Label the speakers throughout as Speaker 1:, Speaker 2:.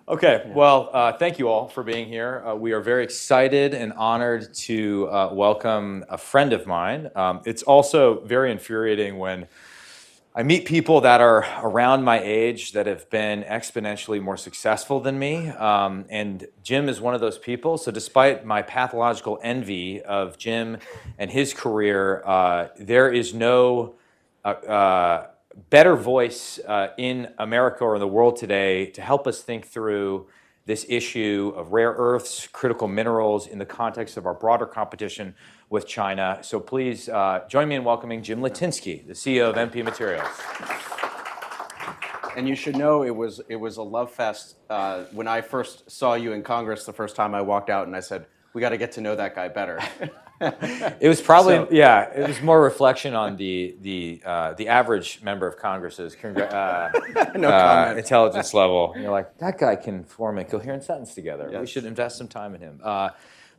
Speaker 1: Okay, well, thank you all for being here. We are very excited and honored to welcome a friend of mine. It's also very infuriating when I meet people that are around my age that have been exponentially more successful than me. And Jim is one of those people. So despite my pathological envy of Jim and his career, there is no better voice in America or in the world today to help us think through this issue of rare earths, critical minerals in the context of our broader competition with China. So please join me in welcoming Jim Litinsky, the CEO of MP Materials.
Speaker 2: And you should know it was a love fest when I first saw you in Congress the first time I walked out and I said, we got to get to know that guy better.
Speaker 1: It was probably, it was more reflection on the average member of Congress's intelligence level. You're like, that guy can form a coherent sentence together. Yes. We should invest some time in him.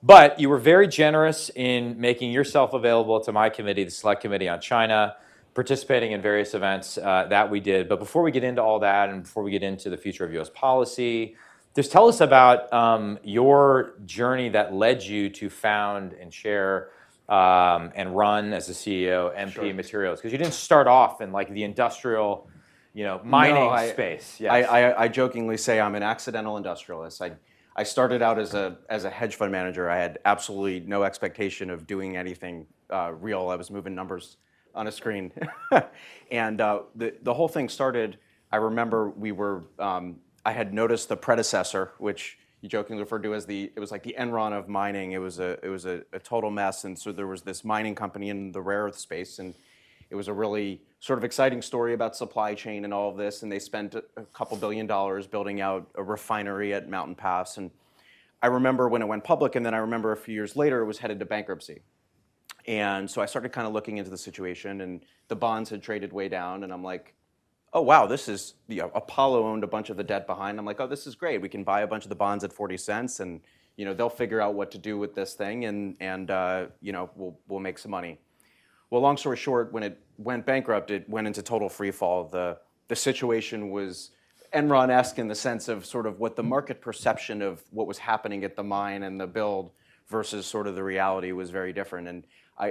Speaker 1: But you were very generous in making yourself available to my committee, the Select Committee on China, participating in various events that we did. But before we get into all that and before we get into the future of U.S. policy, just tell us about your journey that led you to found and chair and run as a CEO MP Materials, because you didn't start off in like the industrial, mining space.
Speaker 2: Yes. I jokingly say I'm an accidental industrialist. I started out as a hedge fund manager. I had absolutely no expectation of doing anything real. I was moving numbers on a screen, and the whole thing started. I remember I had noticed the predecessor, which you jokingly referred to as it was like the Enron of mining. It was a total mess, and so there was this mining company in the rare earth space, and it was a really sort of exciting story about supply chain and all of this, and they spent a couple $1 billion building out a refinery at Mountain Pass, and I remember when it went public, and then I remember a few years later it was headed to bankruptcy. And so I started kind of looking into the situation, and the bonds had traded way down, and I'm like, oh, wow, this is, Apollo owned a bunch of the debt behind. I'm like, oh, this is great. We can buy a bunch of the bonds at 40 cents and, they'll figure out what to do with this thing and we'll make some money. Well, long story short, when it went bankrupt, it went into total free fall. The situation was Enron-esque in the sense of sort of what the market perception of what was happening at the mine and the build versus sort of the reality was very different. And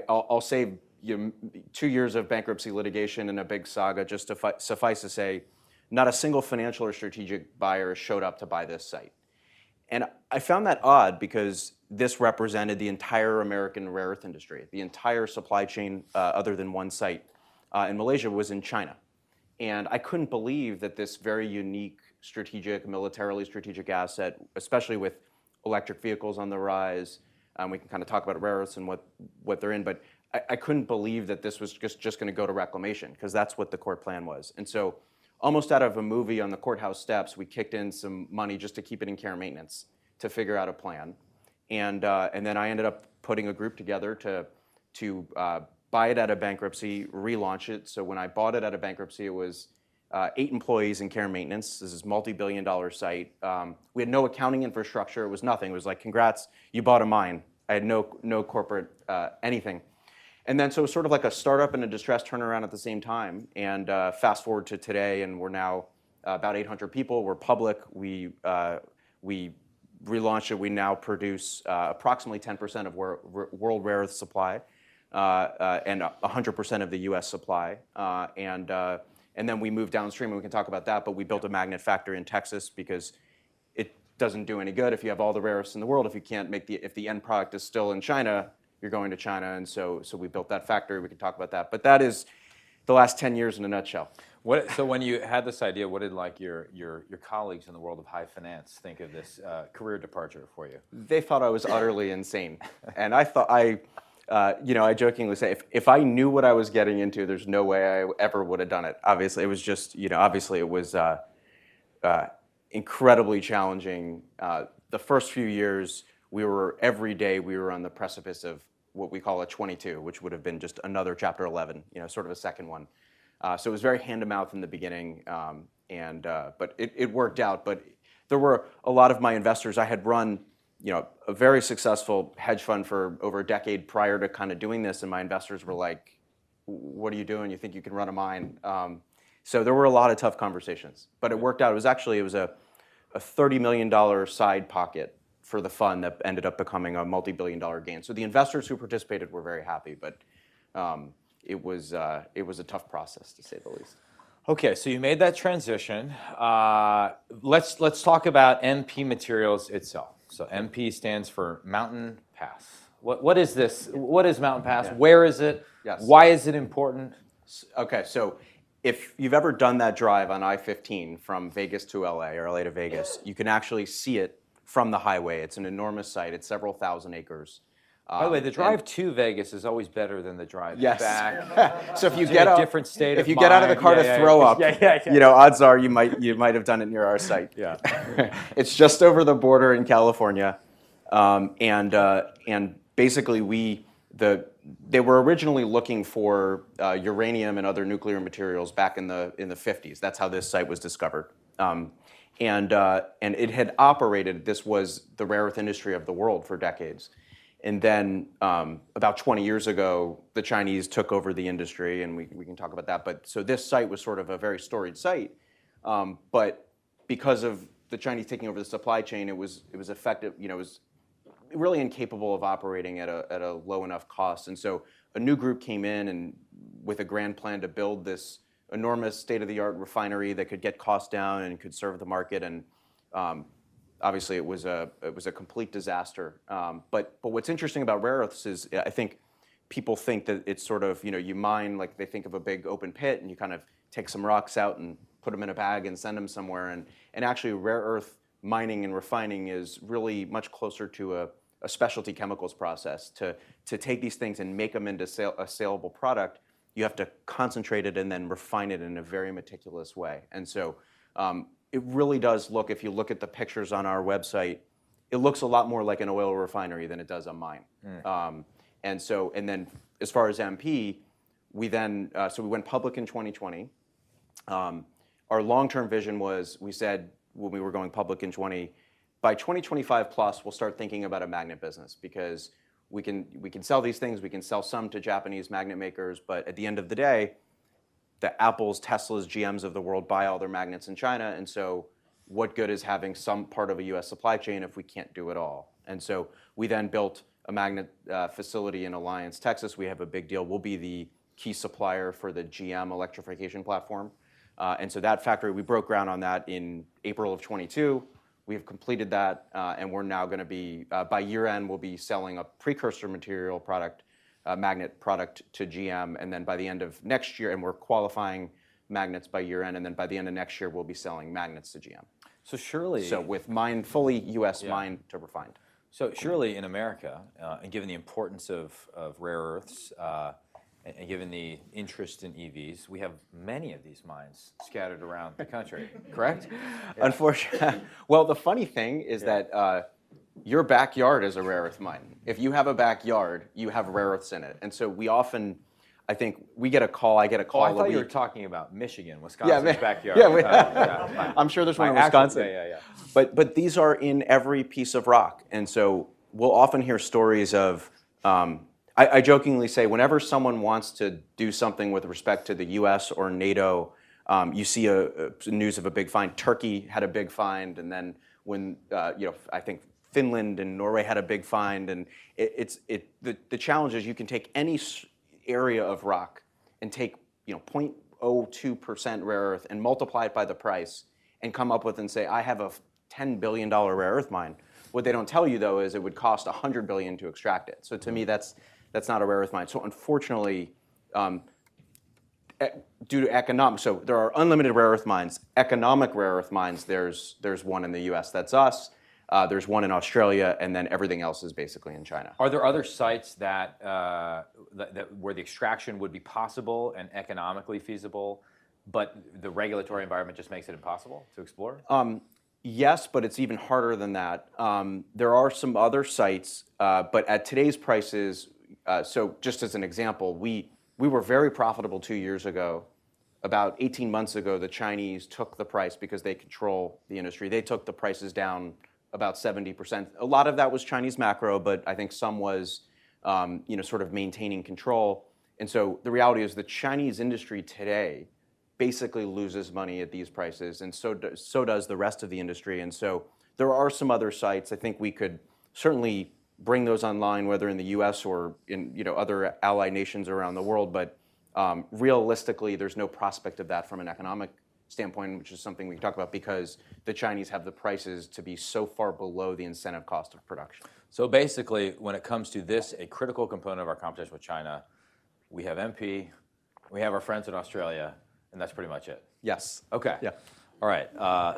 Speaker 2: I'll say 2 years of bankruptcy litigation and a big saga, just to suffice to say, not a single financial or strategic buyer showed up to buy this site. And I found that odd because this represented the entire American rare earth industry. The entire supply chain, other than one site in Malaysia, was in China. And I couldn't believe that this very unique militarily strategic asset, especially with electric vehicles on the rise, we can kind of talk about rare earths and what they're in, but I couldn't believe that this was just going to go to reclamation, because that's what the court plan was. And so almost out of a movie on the courthouse steps, we kicked in some money just to keep it in care and maintenance to figure out a plan. And then I ended up putting a group together to buy it out of bankruptcy, relaunch it. So when I bought it out of bankruptcy, it was 8 employees in care and maintenance. This is a multi-billion-dollar site. We had no accounting infrastructure. It was nothing. It was like, congrats, you bought a mine. I had no corporate anything. And then so it was sort of like a startup and a distressed turnaround at the same time. And fast forward to today, and we're now about 800 people. We're public. We relaunched it. We now produce approximately 10% of world rare earth supply and 100% of the U.S. supply. And then we moved downstream, and we can talk about that. But we built a magnet factory in Texas because it doesn't do any good if you have all the rare earths in the world. If you can't if the end product is still in China, you're going to China, and so we built that factory. We can talk about that, but that is the last 10 years in a nutshell.
Speaker 1: So when you had this idea, what did your colleagues in the world of high finance think of this career departure for you?
Speaker 2: They thought I was utterly insane, and I thought I jokingly say if I knew what I was getting into, there's no way I ever would have done it. Obviously, it was just obviously it was incredibly challenging. The first few years, every day we were on the precipice of what we call a 22, which would have been just another Chapter 11, sort of a second one. So it was very hand-to-mouth in the beginning, but it worked out. But there were a lot of my investors. I had run a very successful hedge fund for over a decade prior to kind of doing this, and my investors were like, what are you doing? You think you can run a mine? So there were a lot of tough conversations, but it worked out. It was a $30 million side pocket for the fund that ended up becoming a multi-billion-dollar gain. So the investors who participated were very happy, but it was a tough process, to say the least.
Speaker 1: Okay, so you made that transition. Let's talk about MP Materials itself. So MP stands for Mountain Pass. What is this? What is Mountain Pass?
Speaker 2: Yeah.
Speaker 1: Where is it?
Speaker 2: Yes.
Speaker 1: Why is it important?
Speaker 2: Okay, so if you've ever done that drive on I-15 from Vegas to LA or LA to Vegas, you can actually see it from the highway. It's an enormous site. It's several thousand acres.
Speaker 1: By the way, the drive to Vegas is always better than the drive back.
Speaker 2: So if you
Speaker 1: It's
Speaker 2: get
Speaker 1: a
Speaker 2: out,
Speaker 1: different state
Speaker 2: if
Speaker 1: of
Speaker 2: you get out of the
Speaker 1: mind.
Speaker 2: car to throw up,
Speaker 1: Yeah.
Speaker 2: you know, odds are you might have done it near our site.
Speaker 1: Yeah.
Speaker 2: It's just over the border in California, and basically they were originally looking for uranium and other nuclear materials back in the 50s. That's how this site was discovered. And it had operated. This was the rare earth industry of the world for decades. And then about 20 years ago, the Chinese took over the industry, and we can talk about that. But so this site was sort of a very storied site, but because of the Chinese taking over the supply chain, it was effective. You know, it was really incapable of operating at a low enough cost. And so a new group came in and with a grand plan to build this enormous state-of-the-art refinery that could get costs down and could serve the market. And obviously, it was a complete disaster. But what's interesting about rare earths is I think people think that it's sort of, you know, you mine, like they think of a big open pit and you kind of take some rocks out and put them in a bag and send them somewhere. And actually, rare earth mining and refining is really much closer to a specialty chemicals process. To take these things and make them into a saleable product, you have to concentrate it and then refine it in a very meticulous way. And so it really does look, if you look at the pictures on our website, it looks a lot more like an oil refinery than it does a mine. And then as far as MP, we went public in 2020. Our long-term vision was, we said when we were going public in by 2025 plus, we'll start thinking about a magnet business, because we can sell these things, we can sell some to Japanese magnet makers, but at the end of the day, the Apples, Teslas, GMs of the world buy all their magnets in China, and so what good is having some part of a US supply chain if we can't do it all? And so we then built a magnet facility in Alliance, Texas. We have a big deal. We'll be the key supplier for the GM electrification platform. And so that factory, we broke ground on that in April of 22. We have completed that, and we're now going to be, by year end, we'll be selling a precursor material product, magnet product to GM, and then by the end of next year, and we're qualifying magnets by year end, and then by the end of next year, we'll be selling magnets to GM.
Speaker 1: So surely,
Speaker 2: So with fully US mined to refined.
Speaker 1: So surely in America, and given the importance of rare earths, and given the interest in EVs, we have many of these mines scattered around the country, correct?
Speaker 2: Unfortunately, well, the funny thing is that your backyard is a rare earth mine. If you have a backyard, you have rare earths in it. And so we often, I think, I get a call
Speaker 1: I
Speaker 2: a
Speaker 1: thought
Speaker 2: week.
Speaker 1: you were talking about Michigan, Wisconsin's backyard.
Speaker 2: Yeah, I'm sure there's one in Wisconsin.
Speaker 1: Yeah.
Speaker 2: But these are in every piece of rock. And so we'll often hear stories of, I jokingly say, whenever someone wants to do something with respect to the US or NATO, you see a news of a big find. Turkey had a big find, and then when, I think Finland and Norway had a big find. And the challenge is you can take any area of rock and take 0.02% rare earth and multiply it by the price and come up with and say, I have a $10 billion rare earth mine. What they don't tell you, though, is it would cost $100 billion to extract it. So to me, that's not a rare earth mine. So unfortunately, due to economics, so there are unlimited rare earth mines. Economic rare earth mines, there's one in the US, that's us. There's one in Australia, and then everything else is basically in China.
Speaker 1: Are there other sites that where the extraction would be possible and economically feasible, but the regulatory environment just makes it impossible to explore?
Speaker 2: Yes, but it's even harder than that. There are some other sites, but at today's prices, so just as an example, we were very profitable 2 years ago. About 18 months ago, the Chinese took the price because they control the industry. They took the prices down about 70%. A lot of that was Chinese macro, but I think some was, sort of maintaining control. And so the reality is the Chinese industry today basically loses money at these prices, and so does the rest of the industry. And so there are some other sites. I think we could certainly bring those online, whether in the U.S. or in other ally nations around the world. But realistically, there's no prospect of that from an economic standpoint, which is something we can talk about because the Chinese have the prices to be so far below the incentive cost of production.
Speaker 1: So basically, when it comes to this, a critical component of our competition with China, we have MP, we have our friends in Australia, and that's pretty much it.
Speaker 2: Yes.
Speaker 1: Okay.
Speaker 2: Yeah.
Speaker 1: All right.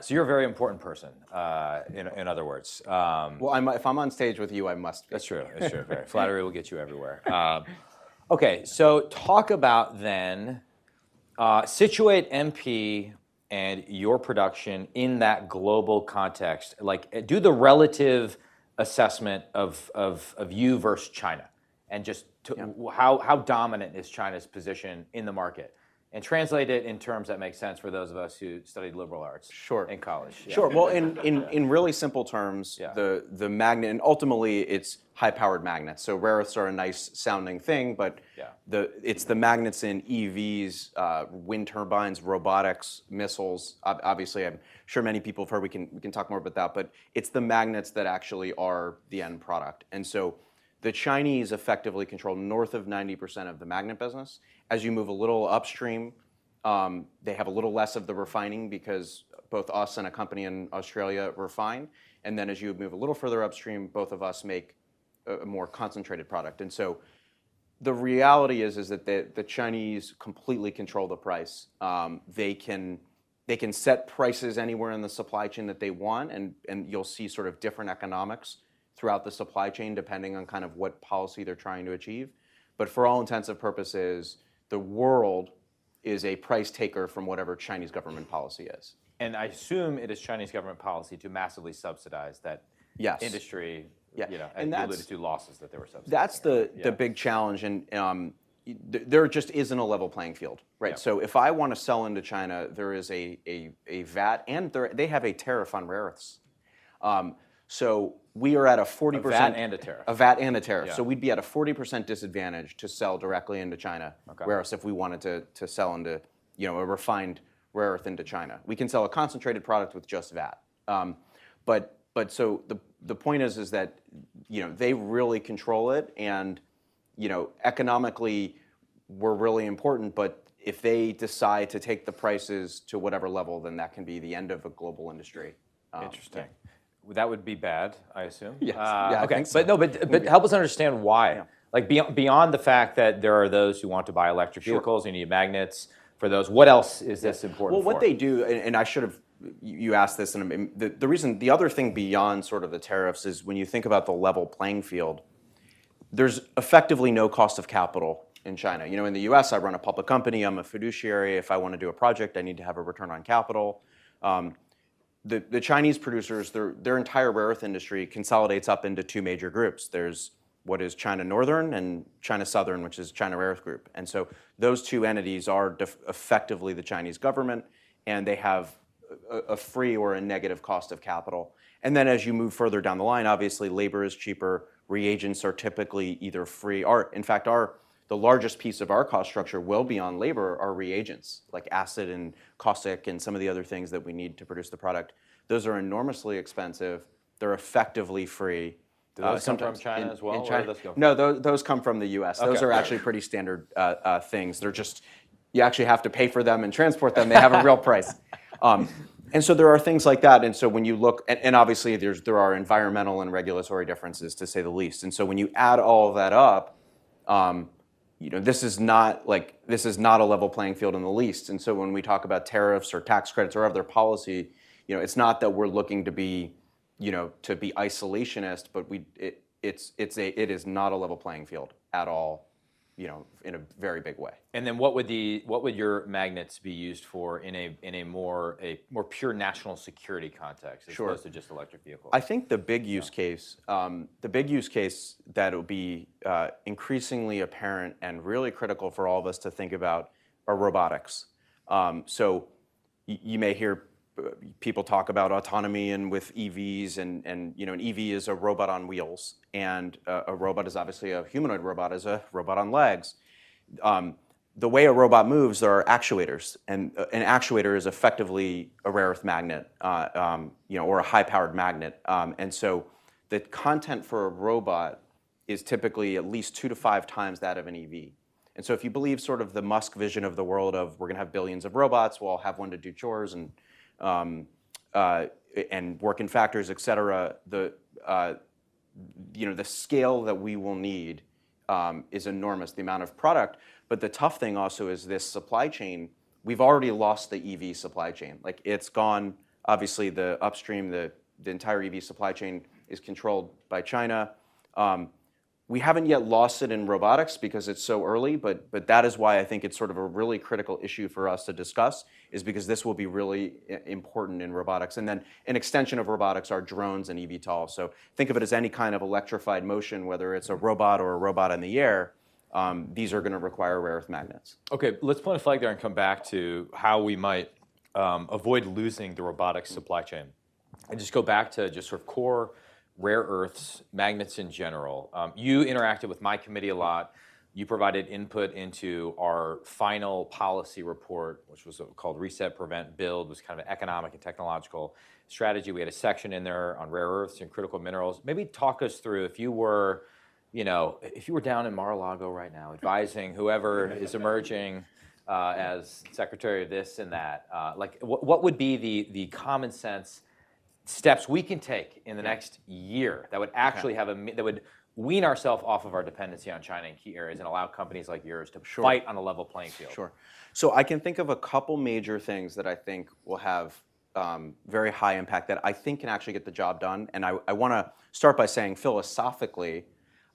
Speaker 1: So you're a very important person, in other words.
Speaker 2: Well, if I'm on stage with you, I must be.
Speaker 1: That's true. That's true. Very. Flattery will get you everywhere. Okay. So talk about then, situate MP and your production in that global context. Like, do the relative assessment of you versus China, and just how dominant is China's position in the market, and translate it in terms that make sense for those of us who studied liberal arts in college. Yeah.
Speaker 2: Sure. Well, in really simple terms, the magnet, and ultimately it's high-powered magnets. So rare earths are a nice sounding thing, but it's the magnets in EVs, wind turbines, robotics, missiles. Obviously, I'm sure many people have heard. We can talk more about that, but it's the magnets that actually are the end product. And so the Chinese effectively control north of 90% of the magnet business. As you move a little upstream, they have a little less of the refining because both us and a company in Australia refine. And then as you move a little further upstream, both of us make a more concentrated product. And so the reality is that the Chinese completely control the price. They can set prices anywhere in the supply chain that they want, and you'll see sort of different economics throughout the supply chain depending on kind of what policy they're trying to achieve. But for all intents and purposes, the world is a price taker from whatever Chinese government policy is.
Speaker 1: And I assume it is Chinese government policy to massively subsidize that industry. And you alluded to losses that they were subsidizing.
Speaker 2: That's the big challenge, and there just isn't a level playing field, right? Yep. So if I want to sell into China, there is a VAT, and they have a tariff on rare earths. So we are at a 40%.
Speaker 1: A VAT and a tariff.
Speaker 2: A VAT and a tariff. Yeah. So we'd be at a 40% disadvantage to sell directly into China, whereas if we wanted to sell into a refined rare earth into China. We can sell a concentrated product with just VAT. But so the point is that they really control it, and economically we're really important, but if they decide to take the prices to whatever level, then that can be the end of a global industry.
Speaker 1: Interesting. That would be bad, I assume.
Speaker 2: Yes.
Speaker 1: Okay. I think so. But help us understand why. Yeah. Like beyond the fact that there are those who want to buy electric vehicles, you need magnets for those. What else is this important?
Speaker 2: Well, what they do, and I should have. You asked this, and the other thing beyond sort of the tariffs is when you think about the level playing field, there's effectively no cost of capital in China. In the U.S., I run a public company. I'm a fiduciary. If I want to do a project, I need to have a return on capital. The Chinese producers, their entire rare earth industry consolidates up into two major groups. There's what is China Northern and China Southern, which is China Rare Earth Group. And so those two entities are effectively the Chinese government, and they have a free or a negative cost of capital. And then as you move further down the line, obviously labor is cheaper, reagents are typically either free, or in fact the largest piece of our cost structure will be on labor are reagents, like acid and caustic and some of the other things that we need to produce the product. Those are enormously expensive. They're effectively free.
Speaker 1: Do those come from China as well?
Speaker 2: China, no, those come from the U.S. Those are actually pretty standard things. They're just, you actually have to pay for them and transport them. They have a real price. And so there are things like that. And so when you look, and obviously there are environmental and regulatory differences, to say the least. And so when you add all of that up, this is not a level playing field in the least. And so when we talk about tariffs or tax credits or other policy, it's not that we're looking to be isolationist, but it is not a level playing field at all, in a very big way.
Speaker 1: And then what would your magnets be used for in a more pure national security context as opposed to just electric vehicles?
Speaker 2: I think the big use case that will be increasingly apparent and really critical for all of us to think about are robotics. So you may hear people talk about autonomy and with EVs, and an EV is a robot on wheels, and a robot is obviously a humanoid robot is a robot on legs. the way a robot moves, there are actuators, and an actuator is effectively a rare earth magnet, or a high-powered magnet. And so the content for a robot is typically at least 2 to 5 times that of an EV. And so if you believe sort of the Musk vision of the world of we're going to have billions of robots, we'll all have one to do chores and work in factories, et cetera, the scale that we will need is enormous, the amount of product. But the tough thing also is this supply chain. We've already lost the EV supply chain. Like, it's gone. Obviously, the upstream, the entire EV supply chain is controlled by China. We haven't yet lost it in robotics because it's so early, but that is why I think it's sort of a really critical issue for us to discuss, is because this will be really important in robotics. And then an extension of robotics are drones and eVTOL. So think of it as any kind of electrified motion, whether it's a robot or a robot in the air. These are going to require rare earth magnets.
Speaker 1: Okay, let's plant a flag there and come back to how we might avoid losing the robotics supply chain. And just go back to just sort of core rare earths, magnets in general. You interacted with my committee a lot. You provided input into our final policy report, which was called Reset, Prevent, Build. It was kind of an economic and technological strategy. We had a section in there on rare earths and critical minerals. Maybe talk us through, if you were down in Mar-a-Lago right now advising whoever is emerging as secretary of this and that, what would be the common sense steps we can take in the next year that would actually that would wean ourselves off of our dependency on China in key areas and allow companies like yours to fight on a level playing field?
Speaker 2: Sure. So I can think of a couple major things that I think will have very high impact that I think can actually get the job done. And I want to start by saying, philosophically,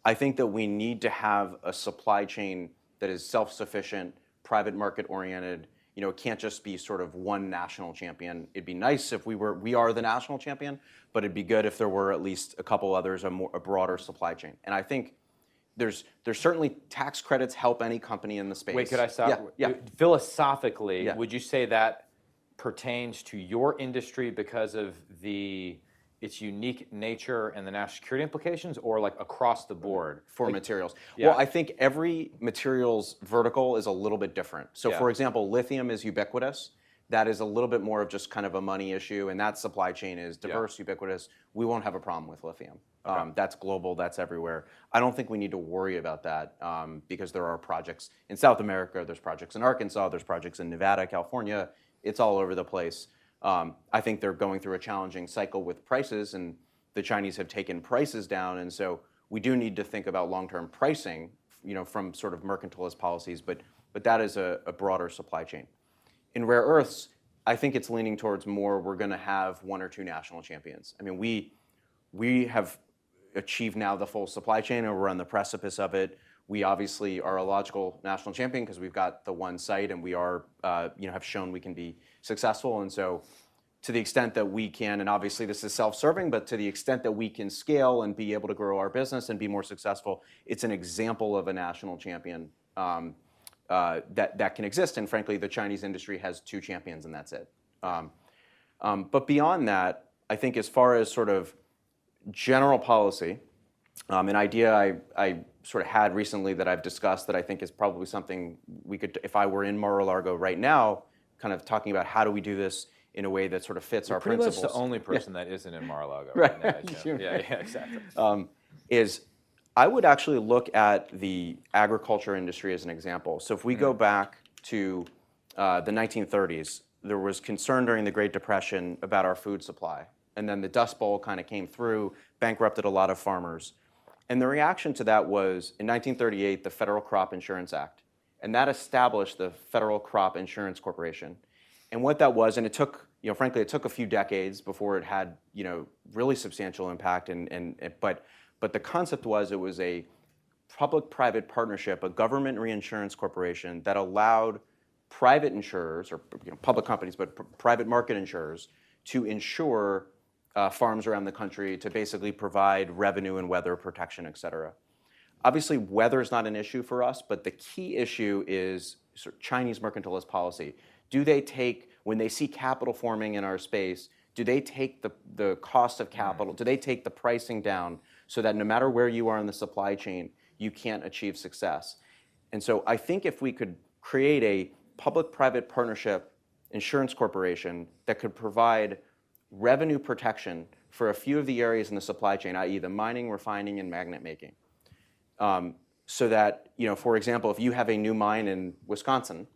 Speaker 2: I think that we need to have a supply chain that is self-sufficient, private market oriented. It can't just be sort of one national champion. It'd be nice if we are the national champion, but it'd be good if there were at least a couple others, a broader supply chain. And I think there's certainly tax credits help any company in the space.
Speaker 1: Wait, could I stop?
Speaker 2: Yeah.
Speaker 1: Philosophically, would you say that pertains to your industry because of its unique nature and the national security implications, or like across the board?
Speaker 2: For materials. Yeah. Well, I think every materials vertical is a little bit different. So for example, lithium is ubiquitous. That is a little bit more of just kind of a money issue, and that supply chain is diverse, ubiquitous. We won't have a problem with lithium. That's global, that's everywhere. I don't think we need to worry about that because there are projects in South America, there's projects in Arkansas, there's projects in Nevada, California. It's all over the place. I think they're going through a challenging cycle with prices, and the Chinese have taken prices down, and so we do need to think about long-term pricing, from sort of mercantilist policies, but that is a broader supply chain. In rare earths, I think it's leaning towards more we're going to have one or two national champions. I mean, we have achieved now the full supply chain, and we're on the precipice of it. We obviously are a logical national champion because we've got the one site, and we are, have shown we can be successful. And so, to the extent that we can, and obviously this is self-serving, but to the extent that we can scale and be able to grow our business and be more successful, it's an example of a national champion that can exist. And frankly, the Chinese industry has two champions, and that's it. But beyond that, I think as far as sort of general policy, an idea I sort of had recently that I've discussed that I think is probably something we could, if I were in Mar-a-Lago right now, kind of talking about how do we do this in a way that sort of fits our principles.
Speaker 1: Pretty much the only person that isn't in Mar-a-Lago right now. Yeah, exactly.
Speaker 2: Is I would actually look at the agriculture industry as an example. So if we go back to the 1930s, there was concern during the Great Depression about our food supply. And then the Dust Bowl kind of came through, bankrupted a lot of farmers. And the reaction to that was, in 1938, the Federal Crop Insurance Act. And that established the Federal Crop Insurance Corporation. And what that was, and it took, frankly, it took a few decades before it had, really substantial impact. But the concept was, it was a public-private partnership, a government reinsurance corporation that allowed private insurers, or public companies, but private market insurers, to insure farms around the country to basically provide revenue and weather protection, et cetera. Obviously, weather is not an issue for us, but the key issue is sort of Chinese mercantilist policy. Do they take, when they see capital forming in our space, do they take the cost of capital, do they take the pricing down so that no matter where you are in the supply chain, you can't achieve success? And so I think if we could create a public-private partnership insurance corporation that could provide revenue protection for a few of the areas in the supply chain, i.e. the mining, refining, and magnet making. So that, for example, if you have a new mine in Wisconsin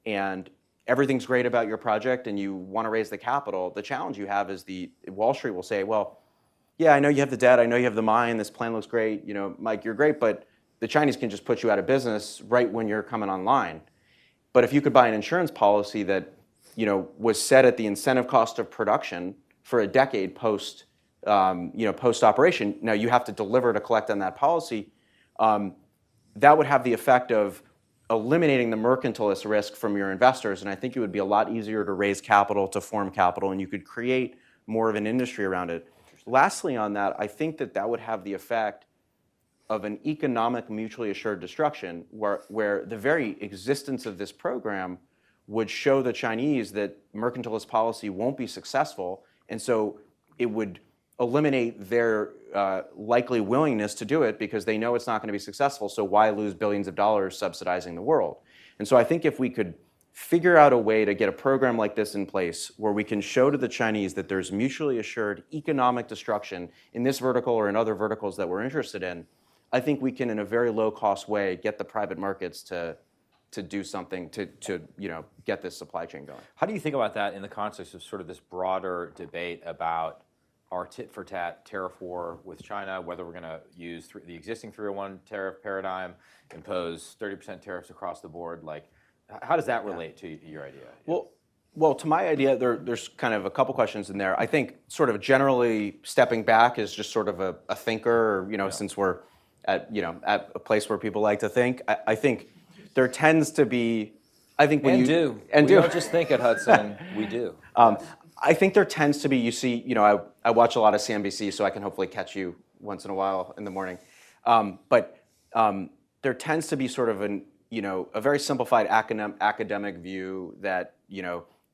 Speaker 2: and everything's great about your project and you want to raise the capital, the challenge you have is Wall Street will say, well, yeah, I know you have the debt, I know you have the mine, this plan looks great, Mike, you're great, but the Chinese can just put you out of business right when you're coming online. But if you could buy an insurance policy that was set at the incentive cost of production for a decade post operation, now you have to deliver to collect on that policy, that would have the effect of eliminating the mercantilist risk from your investors, and I think it would be a lot easier to raise capital, to form capital, and you could create more of an industry around it. Lastly on that, I think that would have the effect of an economic mutually assured destruction where the very existence of this program would show the Chinese that mercantilist policy won't be successful, and so it would eliminate their likely willingness to do it because they know it's not going to be successful, so why lose billions of dollars subsidizing the world? And so I think if we could figure out a way to get a program like this in place where we can show to the Chinese that there's mutually assured economic destruction in this vertical or in other verticals that we're interested in, I think we can, in a very low-cost way, get the private markets to do something to get this supply chain going.
Speaker 1: How do you think about that in the context of sort of this broader debate about our tit-for-tat tariff war with China, whether we're going to use the existing 301 tariff paradigm, impose 30% tariffs across the board? Like, how does that relate to your idea?
Speaker 2: Well, to my idea, there's kind of a couple questions in there. I think sort of generally stepping back is just sort of a thinker, since we're at a place where people like to think. I think there tends to be, I think when
Speaker 1: we don't just think at Hudson, we do.
Speaker 2: I think there tends to be, I watch a lot of CNBC, so I can hopefully catch you once in a while in the morning. But there tends to be sort of a very simplified academic view that,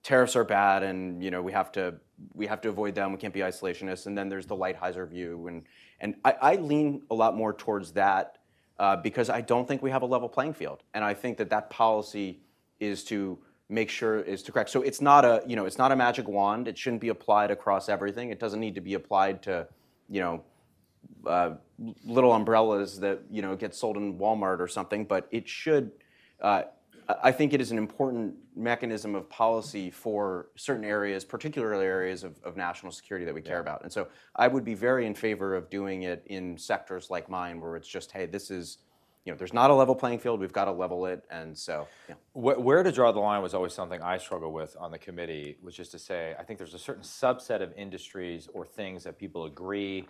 Speaker 2: tariffs are bad and, we have to avoid them, we can't be isolationists. And then there's the Lighthizer view. And I lean a lot more towards that because I don't think we have a level playing field. And I think that policy is to make sure is to correct. So it's not a magic wand. It shouldn't be applied across everything. It doesn't need to be applied to, little umbrellas that get sold in Walmart or something. But it should. I think it is an important mechanism of policy for certain areas, particularly areas of national security that we care about. And so I would be very in favor of doing it in sectors like mine, where it's just, hey, this is. There's not a level playing field. We've got to level it, and so. Yeah.
Speaker 1: Where to draw the line was always something I struggle with on the committee, which is to say, I think there's a certain subset of industries or things that people agree,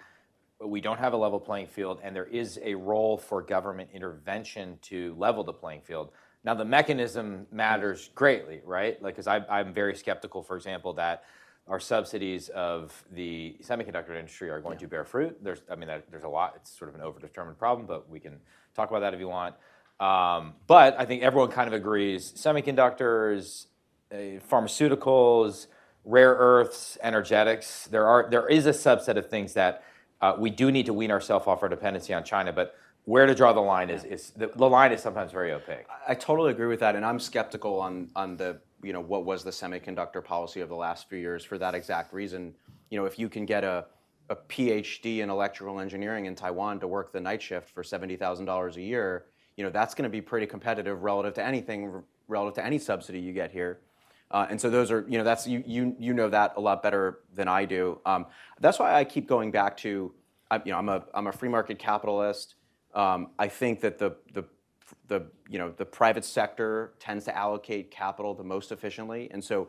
Speaker 1: but we don't have a level playing field, and there is a role for government intervention to level the playing field. Now, the mechanism matters greatly, right? Like, because I'm very skeptical, for example, that our subsidies of the semiconductor industry are going to bear fruit. There's a lot. It's sort of an overdetermined problem, but we can talk about that if you want. But I think everyone kind of agrees: semiconductors, pharmaceuticals, rare earths, energetics. There is a subset of things that we do need to wean ourselves off our dependency on China, but where to draw the line is the line is sometimes very opaque.
Speaker 2: I totally agree with that, and I'm skeptical on the what was the semiconductor policy of the last few years for that exact reason. If you can get a PhD in electrical engineering in Taiwan to work the night shift for $70,000 a year, that's going to be pretty competitive relative to any subsidy you get here. And so those are, that's you know that a lot better than I do. That's why I keep going back to, I'm a free market capitalist. I think that the private sector tends to allocate capital the most efficiently, and so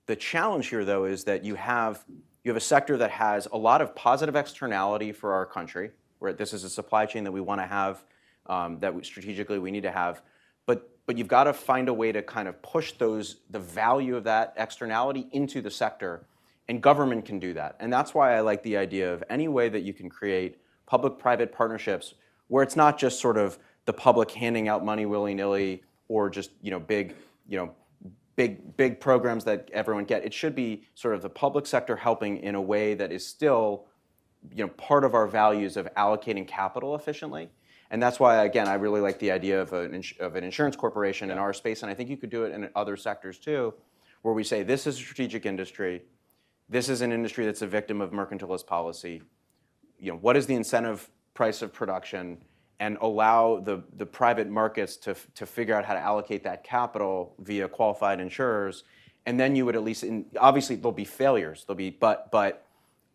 Speaker 2: the challenge here, though, is that you have a sector that has a lot of positive externality for our country, where this is a supply chain that we want to have, strategically we need to have, but you've got to find a way to kind of push the value of that externality into the sector, and government can do that. And that's why I like the idea of any way that you can create public-private partnerships where it's not just sort of the public handing out money willy-nilly or just big programs that everyone get. It should be sort of the public sector helping in a way that is still part of our values of allocating capital efficiently. And that's why, again, I really like the idea of an insurance corporation in our space, and I think you could do it in other sectors too, where we say this is a strategic industry, this is an industry that's a victim of mercantilist policy. What is the incentive price of production, and allow the private markets to figure out how to allocate that capital via qualified insurers, and then you would at least, obviously there'll be failures, but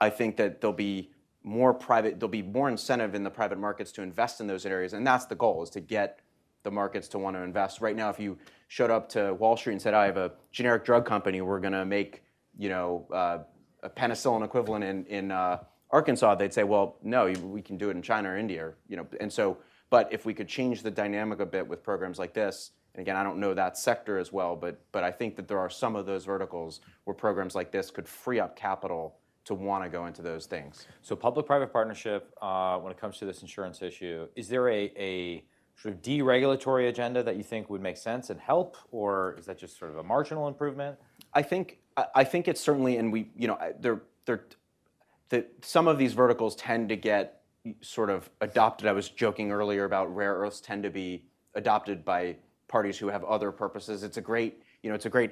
Speaker 2: I think that there'll be more incentive in the private markets to invest in those areas, and that's the goal, is to get the markets to want to invest. Right now, if you showed up to Wall Street and said, I have a generic drug company, we're going to make a penicillin equivalent in Arkansas, they'd say, well, no, we can do it in China or India, and so. But if we could change the dynamic a bit with programs like this, and again, I don't know that sector as well, but I think that there are some of those verticals where programs like this could free up capital to want to go into those things.
Speaker 1: So public-private partnership, when it comes to this insurance issue, is there a sort of deregulatory agenda that you think would make sense and help, or is that just sort of a marginal improvement?
Speaker 2: I think it's certainly, and some of these verticals tend to get sort of adopted. I was joking earlier about rare earths tend to be adopted by parties who have other purposes. It's a great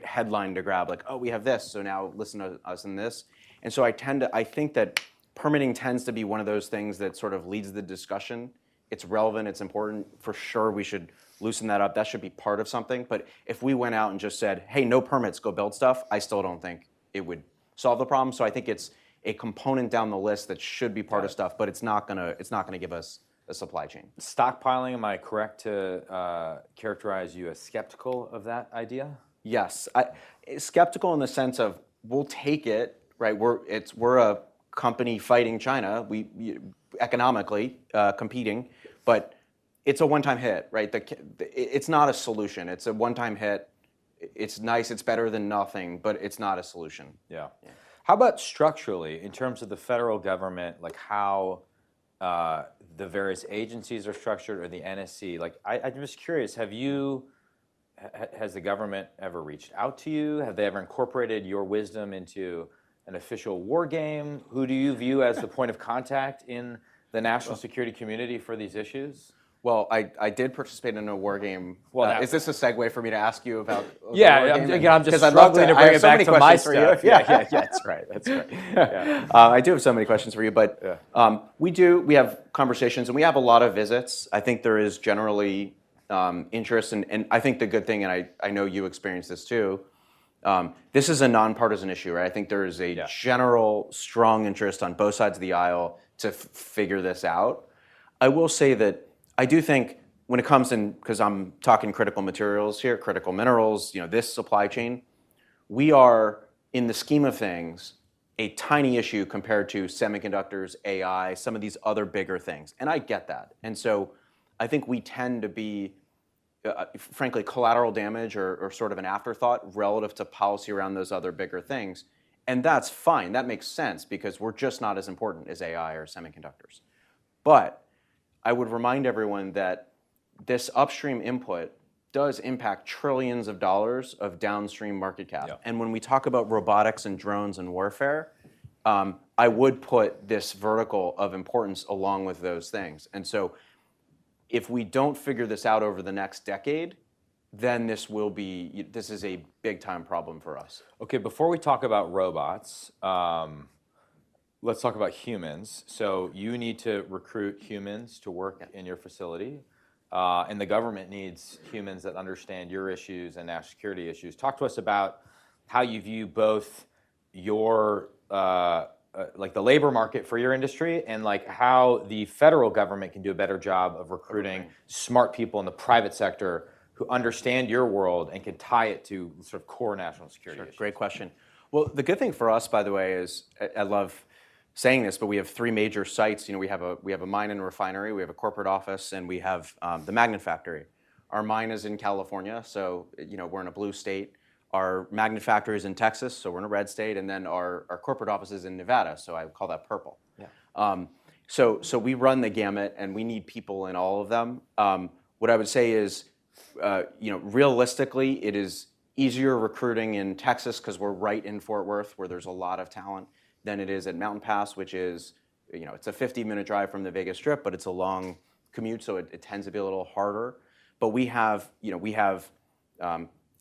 Speaker 2: headline to grab, like, oh, we have this, so now listen to us in this. And so I think that permitting tends to be one of those things that sort of leads the discussion. It's relevant, it's important. For sure, we should loosen that up. That should be part of something. But if we went out and just said, hey, no permits, go build stuff, I still don't think it would solve the problem. So I think it's a component down the list that should be part of stuff, but it's not gonna give us a supply chain.
Speaker 1: Stockpiling, am I correct to characterize you as skeptical of that idea?
Speaker 2: Yes, skeptical in the sense of we'll take it, right? We're a company fighting China, we economically competing, but it's a one-time hit, right? It's not a solution. It's a one-time hit. It's nice. It's better than nothing, but it's not a solution.
Speaker 1: Yeah. How about structurally, in terms of the federal government, like how the various agencies are structured, or the NSC? Like, I'm just curious, has the government ever reached out to you? Have they ever incorporated your wisdom into an official war game? Who do you view as the point of contact in the national security community for these issues?
Speaker 2: Well, I did participate in a war game. Well, is this a segue for me to ask you about?
Speaker 1: Yeah, I'm just struggling to bring it back to my stuff. Yeah, that's right. Yeah.
Speaker 2: I do have so many questions for you, but we have conversations and we have a lot of visits. I think there is generally interest, and I think the good thing, and I know you experience this too, this is a nonpartisan issue, right? I think there is a general strong interest on both sides of the aisle to figure this out. I will say that I do think when it comes in, because I'm talking critical materials here, critical minerals, this supply chain, we are, in the scheme of things, a tiny issue compared to semiconductors, AI, some of these other bigger things. And I get that. And so I think we tend to be, frankly, collateral damage or sort of an afterthought relative to policy around those other bigger things. And that's fine. That makes sense because we're just not as important as AI or semiconductors. But I would remind everyone that this upstream input does impact trillions of dollars of downstream market cap. Yeah. And when we talk about robotics and drones and warfare, I would put this vertical of importance along with those things. And so if we don't figure this out over the next decade, then this is a big time problem for us.
Speaker 1: Okay, before we talk about robots, let's talk about humans. So you need to recruit humans to work in your facility, and the government needs humans that understand your issues and national security issues. Talk to us about how you view both your, like the labor market for your industry, and like how the federal government can do a better job of recruiting smart people in the private sector who understand your world and can tie it to sort of core national security issues.
Speaker 2: Great question. Well, the good thing for us, by the way, is I love saying this, but we have three major sites. We have a mine and refinery, we have a corporate office, and we have the magnet factory. Our mine is in California, so we're in a blue state. Our magnet factory is in Texas, so we're in a red state, and then our corporate office is in Nevada, so I call that purple. Yeah. So we run the gamut, and we need people in all of them. What I would say is, realistically, it is easier recruiting in Texas because we're right in Fort Worth, where there's a lot of talent, than it is at Mountain Pass, which is, it's a 50-minute drive from the Vegas Strip, but it's a long commute, so it tends to be a little harder. But we have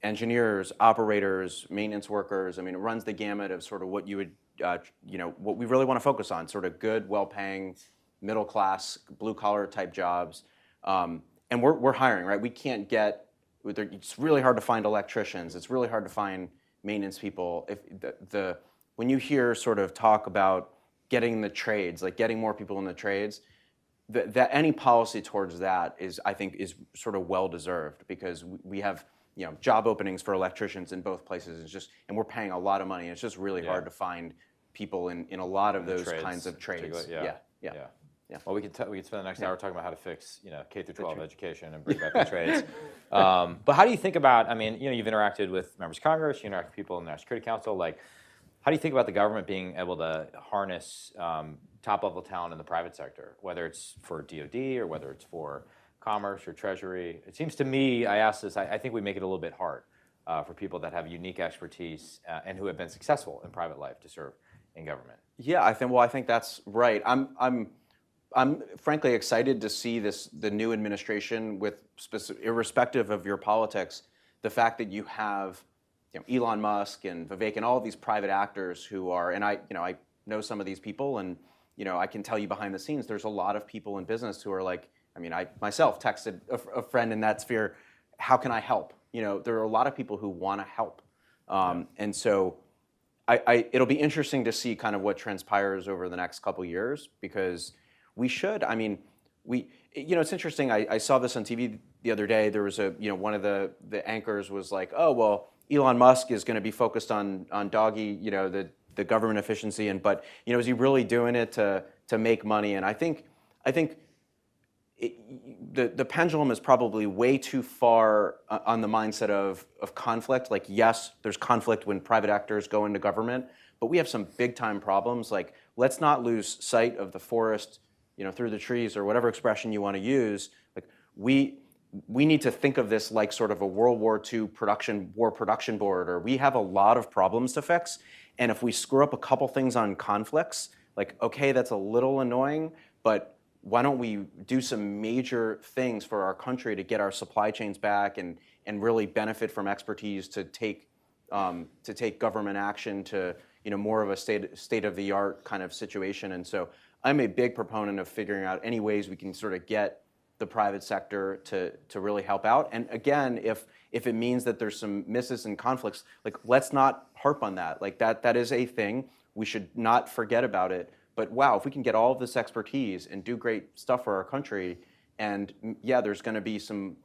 Speaker 2: engineers, operators, maintenance workers. I mean, it runs the gamut of sort of what you would, what we really want to focus on, sort of good, well-paying, middle-class, blue-collar type jobs. And we're hiring, right? We can't get, it's really hard to find electricians. It's really hard to find maintenance people. If when you hear sort of talk about getting the trades, like getting more people in the trades, that any policy towards that I think is sort of well-deserved, because we have job openings for electricians in both places. And we're paying a lot of money. It's just really hard to find people in a lot of those kinds of trades. Yeah.
Speaker 1: Well, we could spend the next hour talking about how to fix K through 12 education and bring back the trades. But how do you think about? I mean, you've interacted with members of Congress, you interact with people in the National Security Council. Like, how do you think about the government being able to harness top-level talent in the private sector, whether it's for DoD or whether it's for commerce or treasury? It seems to me, I ask this, I think we make it a little bit hard for people that have unique expertise and who have been successful in private life to serve in government.
Speaker 2: Yeah, I think that's right. I'm frankly excited to see the new administration with irrespective of your politics, the fact that you have Elon Musk and Vivek and all of these private actors who are, and I know some of these people, and I can tell you behind the scenes, there's a lot of people in business who are like, I myself texted a friend in that sphere, how can I help? There are a lot of people who want to help. And so it'll be interesting to see kind of what transpires over the next couple years, because we should, it's interesting, I saw this on TV the other day. There was one of the anchors was like, oh, well, Elon Musk is going to be focused on doggy, the government efficiency, but is he really doing it to make money? And I think the pendulum is probably way too far on the mindset of conflict. Like, yes, there's conflict when private actors go into government, but we have some big time problems. Like, let's not lose sight of the forest, through the trees, or whatever expression you want to use. Like, we need to think of this like sort of a World War II production board, or we have a lot of problems to fix. And if we screw up a couple things on conflicts, like, okay, that's a little annoying, but why don't we do some major things for our country to get our supply chains back and really benefit from expertise to take government action to more of a state of the art kind of situation. And so I'm a big proponent of figuring out any ways we can sort of get the private sector to really help out. And again, if it means that there's some misses and conflicts, like, let's not harp on that. Like, that is a thing. We should not forget about it. But wow, if we can get all of this expertise and do great stuff for our country, and yeah, there's going to be some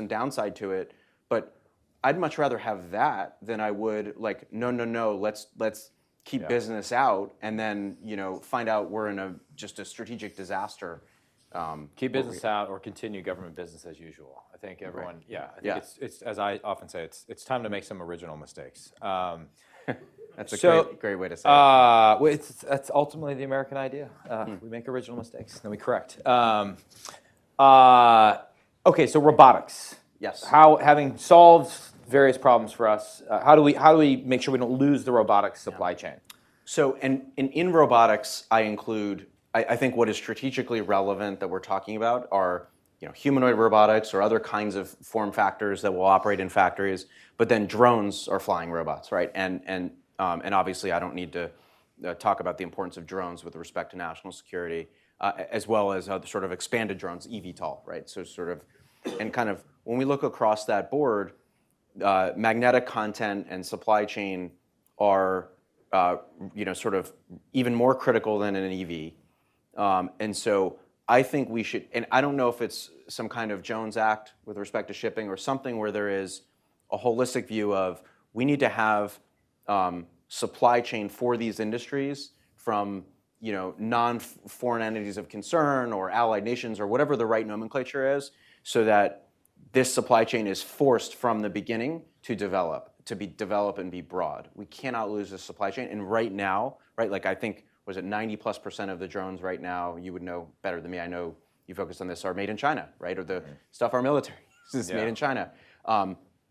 Speaker 2: downside to it, but I'd much rather have that than I would like, no, let's keep business out and then find out we're in just a strategic disaster.
Speaker 1: Keep business out or continue government business as usual. I think everyone, it's as I often say, it's time to make some original mistakes.
Speaker 2: That's a great way to say it.
Speaker 1: That's ultimately the American idea. We make original mistakes, then we correct. Okay, so robotics.
Speaker 2: Yes.
Speaker 1: Having solved various problems for us, how do we make sure we don't lose the robotics supply chain?
Speaker 2: So, in robotics, I include, I think what is strategically relevant that we're talking about are humanoid robotics or other kinds of form factors that will operate in factories. But then drones are flying robots, right? And obviously, I don't need to talk about the importance of drones with respect to national security, as well as other sort of expanded drones, eVTOL, right? So sort of, and kind of when we look across that board, magnetic content and supply chain are sort of even more critical than an EV. And so I think we should, and I don't know if it's some kind of Jones Act with respect to shipping or something where there is a holistic view of we need to have supply chain for these industries from non-foreign entities of concern or allied nations or whatever the right nomenclature is, so that this supply chain is forced from the beginning to develop and be broad. We cannot lose this supply chain. And right now, right, like I think, was it 90+% of the drones right now, you would know better than me, I know you focused on this, are made in China, right? Or the stuff our military is made in China.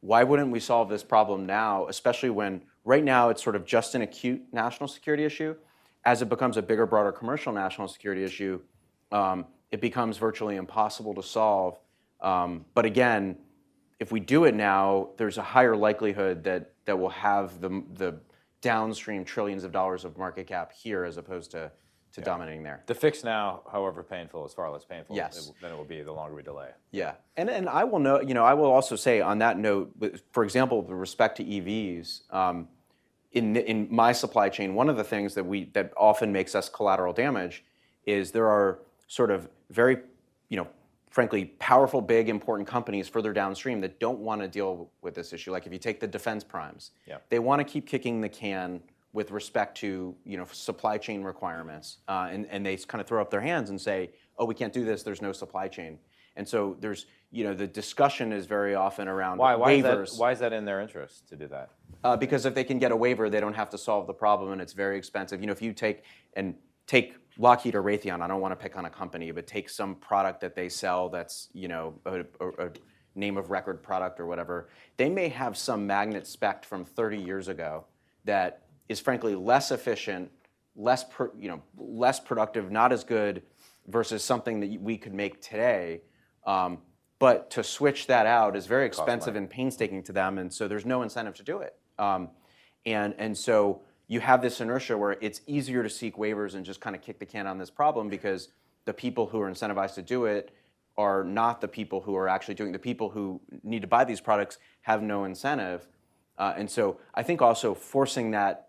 Speaker 2: Why wouldn't we solve this problem now, especially when right now it's sort of just an acute national security issue? As it becomes a bigger, broader commercial national security issue, it becomes virtually impossible to solve. But again, if we do it now, there's a higher likelihood that we'll have the downstream trillions of dollars of market cap here as opposed to dominating there.
Speaker 1: The fix now, however painful, is far less painful
Speaker 2: Yes.
Speaker 1: than it will be the longer we delay.
Speaker 2: Yeah, and I will know. I will also say on that note, for example, with respect to EVs, in my supply chain, one of the things that often makes us collateral damage is there are sort of very, frankly, powerful, big, important companies further downstream that don't want to deal with this issue. Like if you take the defense primes, they want to keep kicking the can with respect to supply chain requirements, and they kind of throw up their hands and say, oh, we can't do this, there's no supply chain. And so there's, the discussion is very often around waivers.
Speaker 1: Why is that in their interest to do that?
Speaker 2: Because if they can get a waiver, they don't have to solve the problem, and it's very expensive. If you take Lockheed or Raytheon, I don't want to pick on a company, but take some product that they sell that's, a name of record product or whatever, they may have some magnet spec from 30 years ago that is frankly less efficient, less productive, not as good, versus something that we could make today. But to switch that out is very expensive and painstaking to them, and so there's no incentive to do it. And so you have this inertia where it's easier to seek waivers and just kind of kick the can on this problem because the people who are incentivized to do it are not the people who are actually doing it. The people who need to buy these products have no incentive. And so I think also forcing that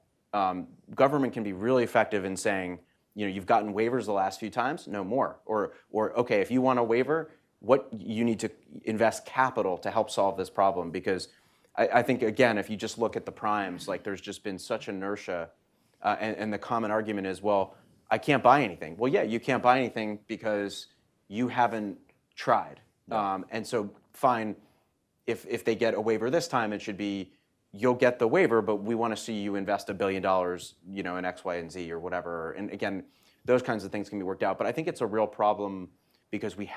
Speaker 2: government can be really effective in saying, you've gotten waivers the last few times, no more. Or okay, if you want a waiver, what you need to invest capital to help solve this problem. Because I think, again, if you just look at the primes, like there's just been such inertia. And the common argument is, well, I can't buy anything. Well, yeah, you can't buy anything because you haven't tried. And so fine, if they get a waiver this time, it should be, you'll get the waiver, but we want to see you invest $1 billion, in X, Y, and Z or whatever. And again, those kinds of things can be worked out. But I think it's a real problem because we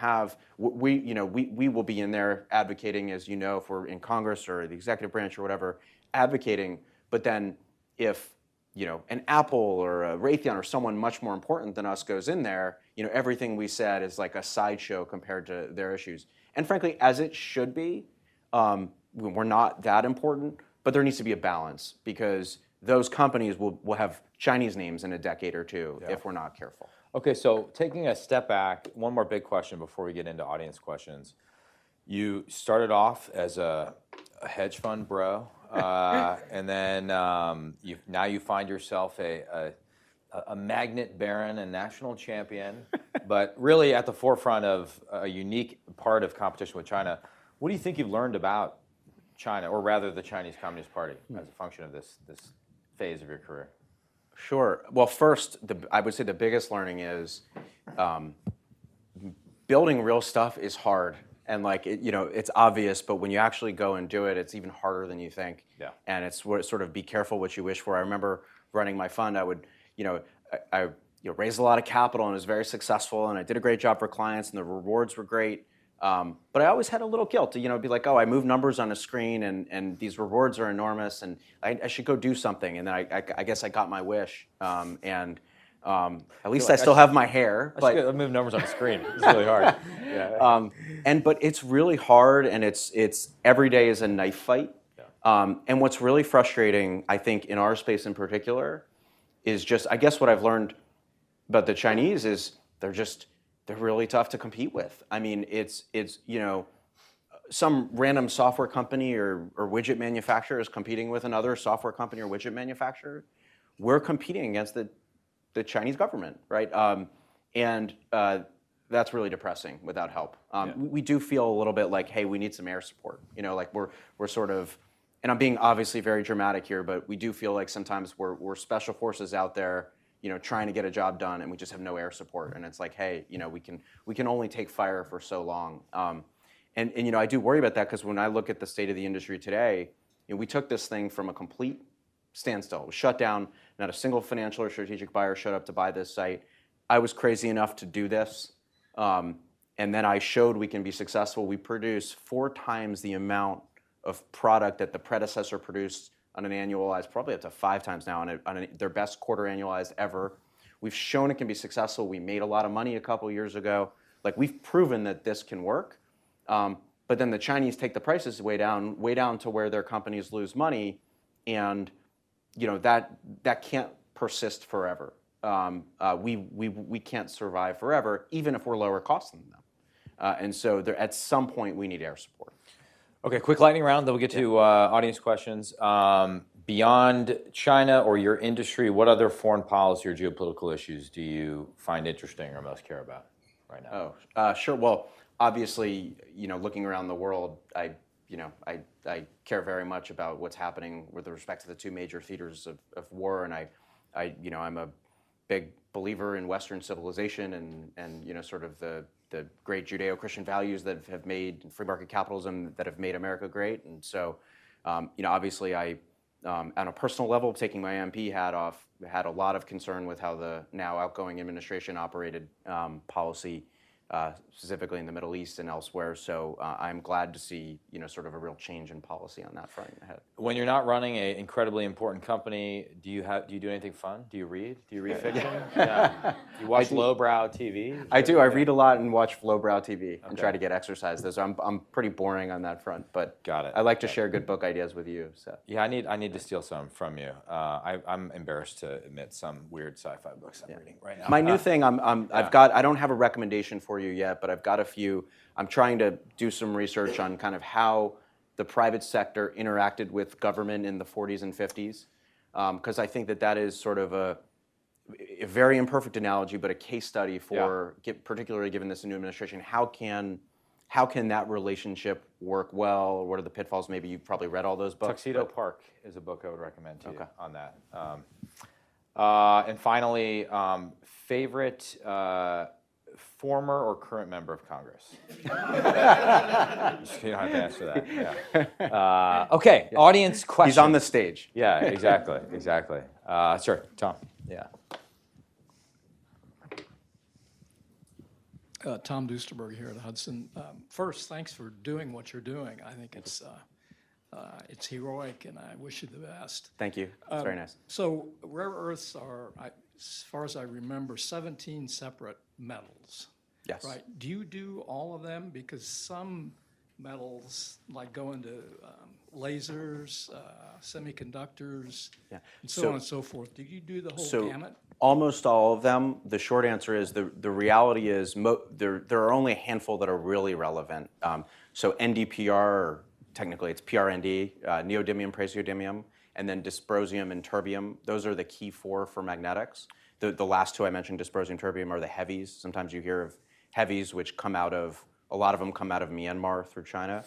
Speaker 2: will be in there advocating, as if we're in Congress or the executive branch or whatever, advocating. But then if an Apple or a Raytheon or someone much more important than us goes in there, everything we said is like a sideshow compared to their issues. And frankly, as it should be, we're not that important. But there needs to be a balance because those companies will have Chinese names in a decade or two if we're not careful.
Speaker 1: Okay, so taking a step back, one more big question before we get into audience questions. You started off as a hedge fund bro, and then now you find yourself a magnet baron and national champion, but really at the forefront of a unique part of competition with China. What do you think you've learned about China, or rather the Chinese Communist Party, as a function of this phase of your career?
Speaker 2: Sure. Well, first, I would say the biggest learning is building real stuff is hard. And it's obvious, but when you actually go and do it, it's even harder than you think.
Speaker 1: Yeah.
Speaker 2: And it's sort of be careful what you wish for. I remember running my fund, I would, I raised a lot of capital and was very successful, and I did a great job for clients, and the rewards were great. But I always had a little guilt to, be like, oh, I move numbers on a screen and these rewards are enormous and I should go do something. And then I guess I got my wish. At least I still have my hair.
Speaker 1: I move numbers on a screen. It's really hard.
Speaker 2: But it's really hard, and it's every day is a knife fight. Yeah. And what's really frustrating, I think, in our space in particular, is just, I guess what I've learned about the Chinese is they're really tough to compete with. I mean, it's some random software company or widget manufacturer is competing with another software company or widget manufacturer. We're competing against the Chinese government, right? That's really depressing without help. We do feel a little bit like, hey, we need some air support. Like we're sort of, and I'm being obviously very dramatic here, but we do feel like sometimes we're special forces out there, trying to get a job done, and we just have no air support. And it's like, hey, we can only take fire for so long. And I do worry about that because when I look at the state of the industry today, we took this thing from a complete standstill. It was shut down. Not a single financial or strategic buyer showed up to buy this site. I was crazy enough to do this, and then I showed we can be successful. We produce 4 times the amount of product that the predecessor produced on an annualized, probably up to 5 times now on their best quarter annualized ever. We've shown it can be successful. We made a lot of money a couple years ago. Like, we've proven that this can work. But then the Chinese take the prices way down to where their companies lose money, and that can't persist forever. We can't survive forever, even if we're lower cost than them. And so at some point we need air support.
Speaker 1: Okay, quick lightning round, then we'll get to audience questions. Beyond China or your industry, what other foreign policy or geopolitical issues do you find interesting or most care about right now?
Speaker 2: Sure. Well, obviously, looking around the world, I care very much about what's happening with respect to the two major theaters of war, and I'm a big believer in Western civilization and sort of the great Judeo-Christian values that have made free market capitalism that have made America great. And so, obviously, on a personal level, taking my MP hat off, had a lot of concern with how the now outgoing administration operated policy, specifically in the Middle East and elsewhere. So I'm glad to see sort of a real change in policy on that front ahead.
Speaker 1: When you're not running an incredibly important company, do you do anything fun? Do you read? Do you read fiction? Yeah. Do you watch lowbrow TV?
Speaker 2: I do. I read a lot and watch lowbrow TV and try to get exercise. I'm pretty boring on that front, but
Speaker 1: got it.
Speaker 2: I like to share good book ideas with you. So
Speaker 1: yeah, I need to steal some from you. I'm embarrassed to admit some weird sci-fi books I'm reading right now.
Speaker 2: My new thing, I don't have a recommendation for you yet, but I've got a few. I'm trying to do some research on kind of how the private sector interacted with government in the 40s and 50s, because I think that is sort of a very imperfect analogy, but a case study for, particularly given this new administration, how can that relationship work well? What are the pitfalls? Maybe you've probably read all those books.
Speaker 1: Tuxedo Park is a book I would recommend to you on that. And finally, favorite former or current member of Congress? You don't have to answer that. Yeah. Okay, audience questions.
Speaker 2: He's on the stage.
Speaker 1: Yeah, exactly. Sure, Tom. Yeah.
Speaker 3: Tom Duesterberg here at Hudson. First, thanks for doing what you're doing. I think it's heroic, and I wish you the best.
Speaker 2: Thank you. It's very nice.
Speaker 3: So rare earths are, as far as I remember, 17 separate metals.
Speaker 2: Yes.
Speaker 3: Right. Do you do all of them? Because some metals like go into lasers, semiconductors, and so on and so forth. Do you do the whole gamut?
Speaker 2: Almost all of them. The short answer is the reality is there are only a handful that are really relevant. So NdPr, or technically it's PRND, neodymium, praseodymium, and then dysprosium and terbium. Those are the key four for magnetics. The last two I mentioned, dysprosium, terbium, are the heavies. Sometimes you hear of heavies, which a lot of them come out of Myanmar through China.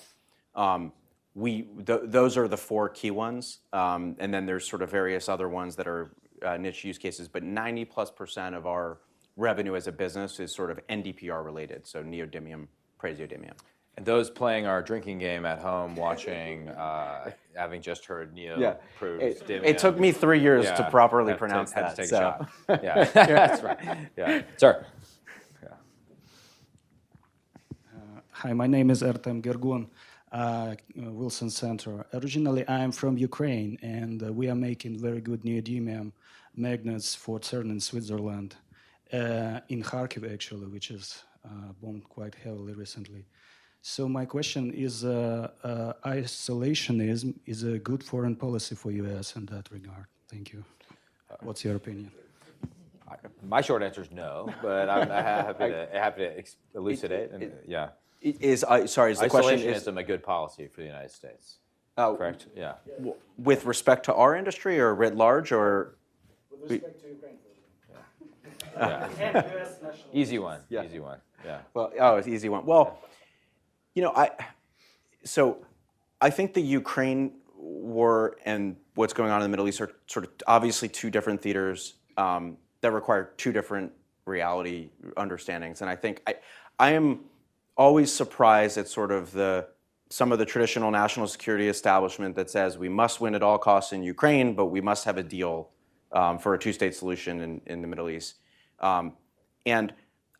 Speaker 2: Those are the four key ones, and then there's sort of various other ones that are niche use cases, but 90+% of our revenue as a business is sort of NdPr related, so neodymium, praseodymium.
Speaker 1: And those playing our drinking game at home, watching, having just heard Neo proves dymium.
Speaker 2: It took me 3 years to properly pronounce that.
Speaker 1: Had to take a shot. Yeah, that's right. Yeah, sir.
Speaker 4: Hi, my name is Ertem Gergun, Wilson Center. Originally, I am from Ukraine, and we are making very good neodymium magnets for CERN in Switzerland, in Kharkiv, actually, which is bombed quite heavily recently. So my question is, isolationism is a good foreign policy for U.S. in that regard? Thank you. What's your opinion?
Speaker 1: My short answer is no, but I'm happy to elucidate. And,
Speaker 2: Sorry, is the question
Speaker 1: isolationism a good policy for the United States? Correct? Yeah.
Speaker 2: With respect to our industry or writ large, or?
Speaker 5: With respect to Ukraine.
Speaker 1: Yeah.
Speaker 5: And US national.
Speaker 1: Easy one. Easy one. Yeah.
Speaker 2: Well, it's an easy one. Well, I think the Ukraine war and what's going on in the Middle East are sort of obviously two different theaters that require two different reality understandings. And I think I am always surprised at sort of some of the traditional national security establishment that says we must win at all costs in Ukraine, but we must have a deal for a two-state solution in the Middle East. And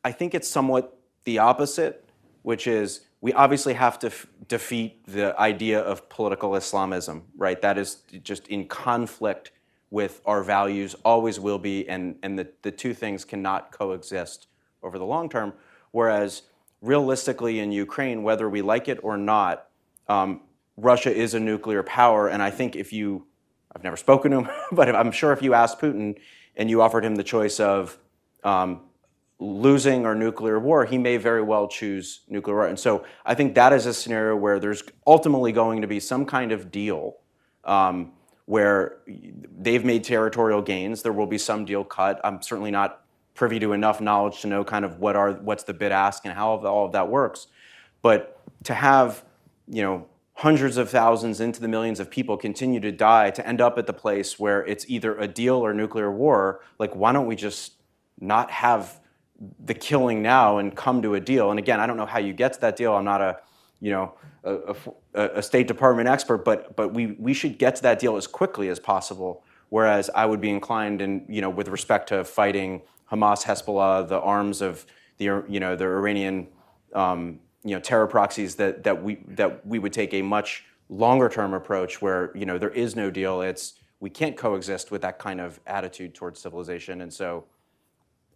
Speaker 2: I think it's somewhat the opposite, which is we obviously have to defeat the idea of political Islamism, right? That is just in conflict with our values, always will be, and the two things cannot coexist over the long term. Whereas realistically in Ukraine, whether we like it or not, Russia is a nuclear power. And I think I've never spoken to him, but I'm sure if you asked Putin and you offered him the choice of losing or nuclear war, he may very well choose nuclear war. And so I think that is a scenario where there's ultimately going to be some kind of deal where they've made territorial gains. There will be some deal cut. I'm certainly not privy to enough knowledge to know kind of what's the bid ask and how all of that works. But to have, hundreds of thousands into the millions of people continue to die to end up at the place where it's either a deal or nuclear war, like why don't we just not have the killing now and come to a deal? And again, I don't know how you get to that deal. I'm not a State Department expert, but we should get to that deal as quickly as possible. Whereas I would be inclined, with respect to fighting Hamas, Hezbollah, the arms of the Iranian terror proxies, that we would take a much longer term approach where there is no deal. We can't coexist with that kind of attitude towards civilization. And so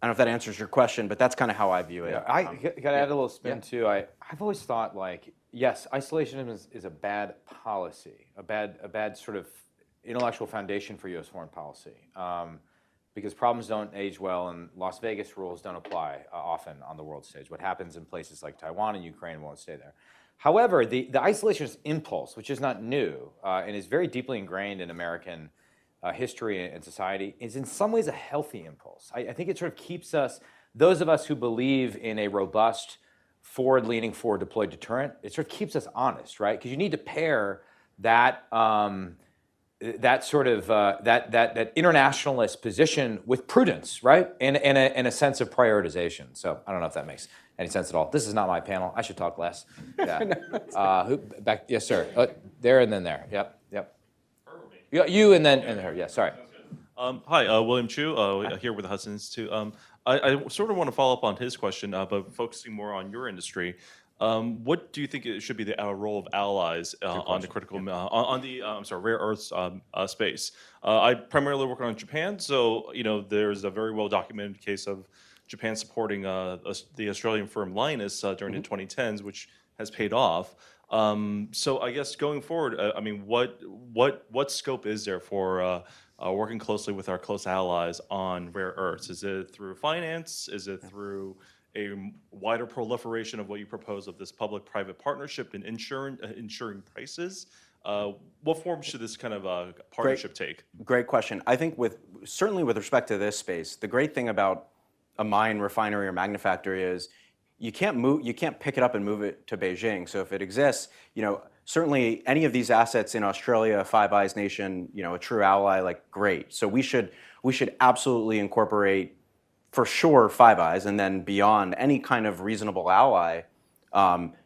Speaker 2: I don't know if that answers your question, but that's kind of how I view it.
Speaker 1: Yeah, I got to add a little spin too. I've always thought yes, isolationism is a bad policy, a bad sort of intellectual foundation for U.S. foreign policy, because problems don't age well and Las Vegas rules don't apply often on the world stage. What happens in places like Taiwan and Ukraine won't stay there. However, the isolationist impulse, which is not new and is very deeply ingrained in American history and society, is in some ways a healthy impulse. I think it sort of keeps us, those of us who believe in a robust, forward-leaning, forward-deployed deterrent, it sort of keeps us honest, right? Because you need to pair that that internationalist position with prudence, right? And a sense of prioritization. So I don't know if that makes any sense at all. This is not my panel. I should talk less. Yeah. Back? Yes, sir. There and then there. Yep. You and then her. Yeah. Sorry.
Speaker 6: Hi, William Chu, here with the Hudson Institute. I sort of want to follow up on his question, but focusing more on your industry. What do you think it should be the role of allies on the critical rare earths space? I primarily work on Japan, so there's a very well documented case of Japan supporting the Australian firm Linus during the 2010s, which has paid off. So I guess going forward, what scope is there for working closely with our close allies on rare earths? Is it through finance? Is it through a wider proliferation of what you propose of this public-private partnership and ensuring prices? What form should this kind of partnership take?
Speaker 2: Great question. I think certainly with respect to this space, the great thing about a mine, refinery, or magna factory is you can't pick it up and move it to Beijing. So if it exists, certainly any of these assets in Australia, Five Eyes Nation, a true ally, great. So we should absolutely incorporate, for sure, Five Eyes, and then beyond, any kind of reasonable ally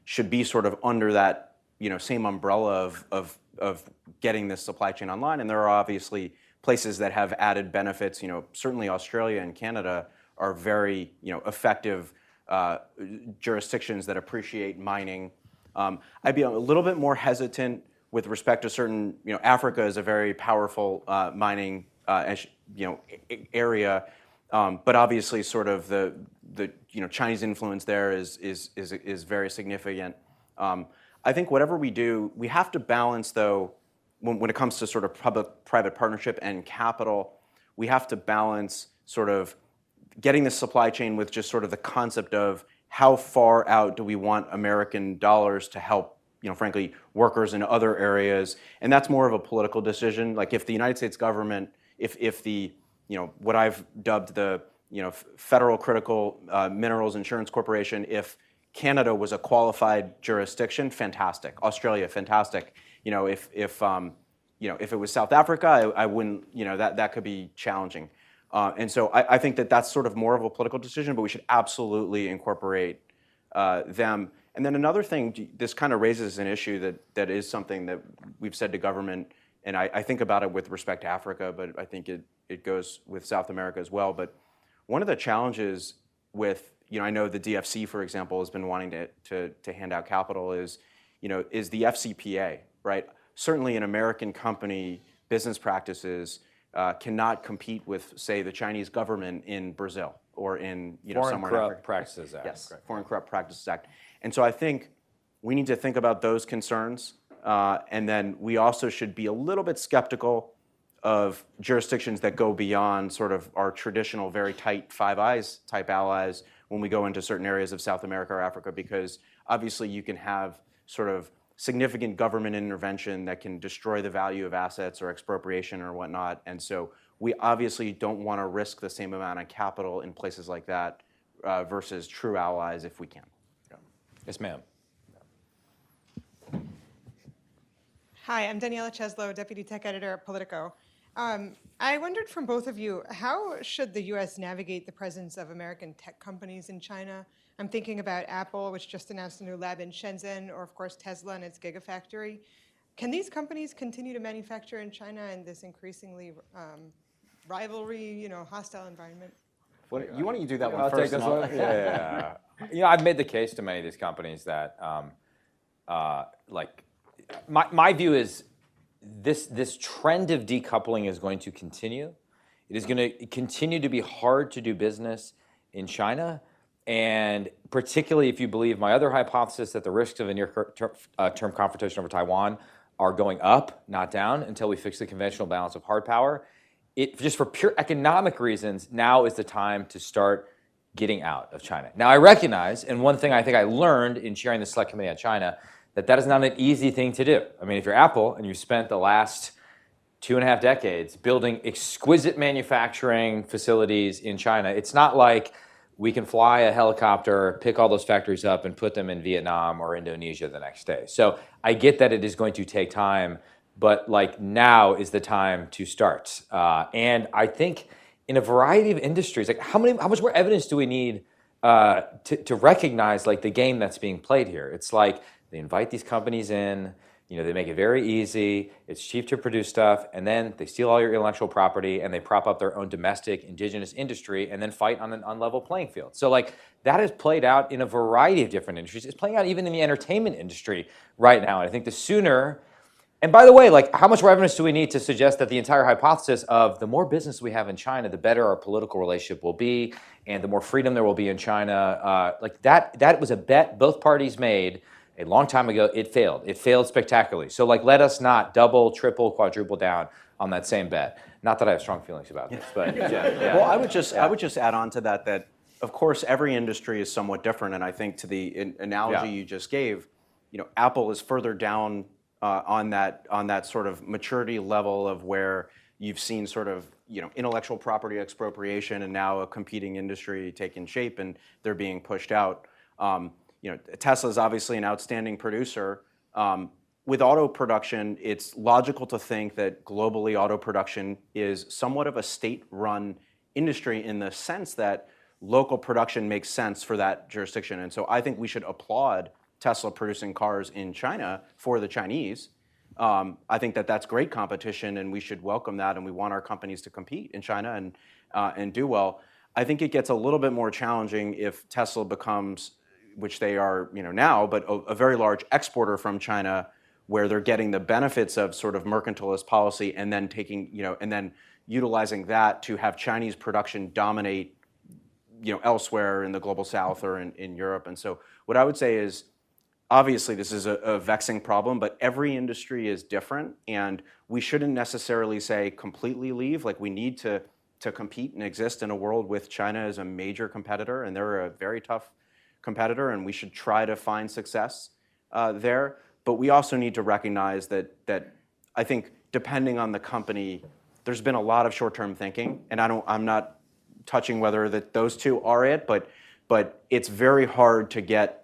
Speaker 2: should be sort of under that same umbrella of getting this supply chain online. And there are obviously places that have added benefits. Certainly Australia and Canada are very effective jurisdictions that appreciate mining. I'd be a little bit more hesitant with respect to certain. Africa is a very powerful mining area. But obviously, sort of the Chinese influence there is very significant. I think whatever we do, we have to balance, though, when it comes to sort of public-private partnership and capital, we have to balance sort of getting the supply chain with just sort of the concept of how far out do we want American dollars to help, frankly, workers in other areas, and that's more of a political decision. Like if the United States government, if the what I've dubbed the Federal Critical Minerals Insurance Corporation, if Canada was a qualified jurisdiction, fantastic. Australia, fantastic. If it was South Africa, I wouldn't. That could be challenging. And so I think that's sort of more of a political decision, but we should absolutely incorporate them. And then another thing, this kind of raises an issue that is something that we've said to government, and I think about it with respect to Africa, but I think it goes with South America as well. But one of the challenges with, I know the DFC, for example, has been wanting to hand out capital is the FCPA, right? Certainly an American company, business practices, cannot compete with, say, the Chinese government in Brazil or in
Speaker 1: Foreign
Speaker 2: somewhere in
Speaker 1: Corrupt
Speaker 2: Africa.
Speaker 1: Practices Act.
Speaker 2: Yes, Foreign Corrupt Practices Act. And so I think we need to think about those concerns, and then we also should be a little bit skeptical of jurisdictions that go beyond sort of our traditional very tight Five Eyes type allies when we go into certain areas of South America or Africa, because obviously you can have sort of significant government intervention that can destroy the value of assets or expropriation or whatnot. And so we obviously don't want to risk the same amount of capital in places like that versus true allies if we can.
Speaker 1: Yes, ma'am.
Speaker 7: Hi, I'm Daniela Cheslow, Deputy Tech Editor at Politico. I wondered from both of you, how should the US navigate the presence of American tech companies in China? I'm thinking about Apple, which just announced a new lab in Shenzhen, or of course Tesla and its Gigafactory. Can these companies continue to manufacture in China in this increasingly rivalry, hostile environment?
Speaker 2: Why don't you do that one
Speaker 1: I'll
Speaker 2: first?
Speaker 1: take this one. Yeah. I've made the case to many of these companies that, my view is this trend of decoupling is going to continue. It is going to continue to be hard to do business in China, and particularly if you believe my other hypothesis that the risks of a near-term confrontation over Taiwan are going up, not down, until we fix the conventional balance of hard power. Just for pure economic reasons, now is the time to start getting out of China. Now, I recognize, and one thing I think I learned in chairing the Select Committee on China, that is not an easy thing to do. I mean, if you're Apple and you spent the last 2.5 decades building exquisite manufacturing facilities in China, it's not like we can fly a helicopter, pick all those factories up, and put them in Vietnam or Indonesia the next day. So I get that it is going to take time, but now is the time to start. And I think in a variety of industries, how much more evidence do we need to recognize the game that's being played here? It's like they invite these companies in, they make it very easy, it's cheap to produce stuff, and then they steal all your intellectual property and they prop up their own domestic indigenous industry and then fight on an unlevel playing field. So that has played out in a variety of different industries. It's playing out even in the entertainment industry right now. And I think the sooner, and by the way, how much more evidence do we need to suggest that the entire hypothesis of the more business we have in China, the better our political relationship will be, and the more freedom there will be in China, that was a bet both parties made a long time ago. It failed. It failed spectacularly. So let us not double, triple, quadruple down on that same bet. Not that I have strong feelings about this, but yeah.
Speaker 2: Well, I would just add on to that of course every industry is somewhat different, and I think to the analogy you just gave, Apple is further down on that sort of maturity level of where you've seen sort of intellectual property expropriation and now a competing industry taking shape and they're being pushed out. Tesla is obviously an outstanding producer. With auto production, it's logical to think that globally auto production is somewhat of a state-run industry in the sense that local production makes sense for that jurisdiction. And so I think we should applaud Tesla producing cars in China for the Chinese. I think that's great competition, and we should welcome that, and we want our companies to compete in China and do well. I think it gets a little bit more challenging if Tesla becomes, which they are now, but a very large exporter from China, where they're getting the benefits of sort of mercantilist policy and then and then utilizing that to have Chinese production dominate elsewhere in the global south or in Europe. And so what I would say is, obviously this is a vexing problem, but every industry is different, and we shouldn't necessarily say completely leave. We need to compete and exist in a world with China as a major competitor, and they're a very tough competitor, and we should try to find success there. But we also need to recognize that I think depending on the company, there's been a lot of short-term thinking, and I'm not touching whether those two are it, but it's very hard to get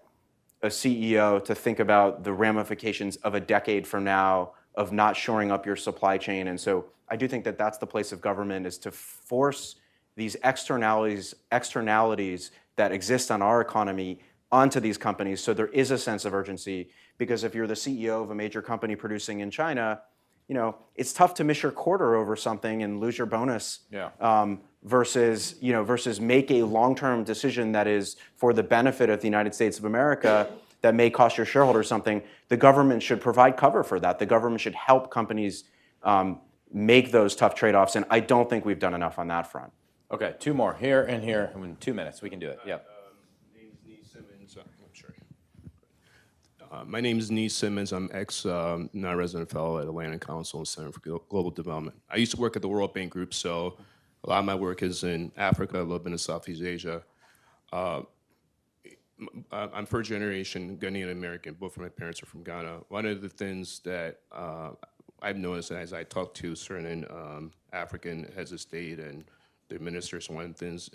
Speaker 2: a CEO to think about the ramifications of a decade from now of not shoring up your supply chain. And so I do think that's the place of government, is to force these externalities that exist on our economy onto these companies, so there is a sense of urgency. Because if you're the CEO of a major company producing in China, it's tough to miss your quarter over something and lose your bonus. Versus make a long-term decision that is for the benefit of the United States of America that may cost your shareholders something. The government should provide cover for that. The government should help companies make those tough trade-offs, and I don't think we've done enough on that front.
Speaker 1: Okay, two more, here and here, in 2 minutes, we can do it, yep.
Speaker 8: Name's Nee Simmons. My name is Nee Simmons. I'm non-resident fellow at Atlantic Council and Center for Global Development. I used to work at the World Bank Group, so a lot of my work is in Africa, a little bit in Southeast Asia. I'm first generation Ghanaian American. Both of my parents are from Ghana. One of the things that I've noticed as I talk to certain African heads of state and their ministers, one of the things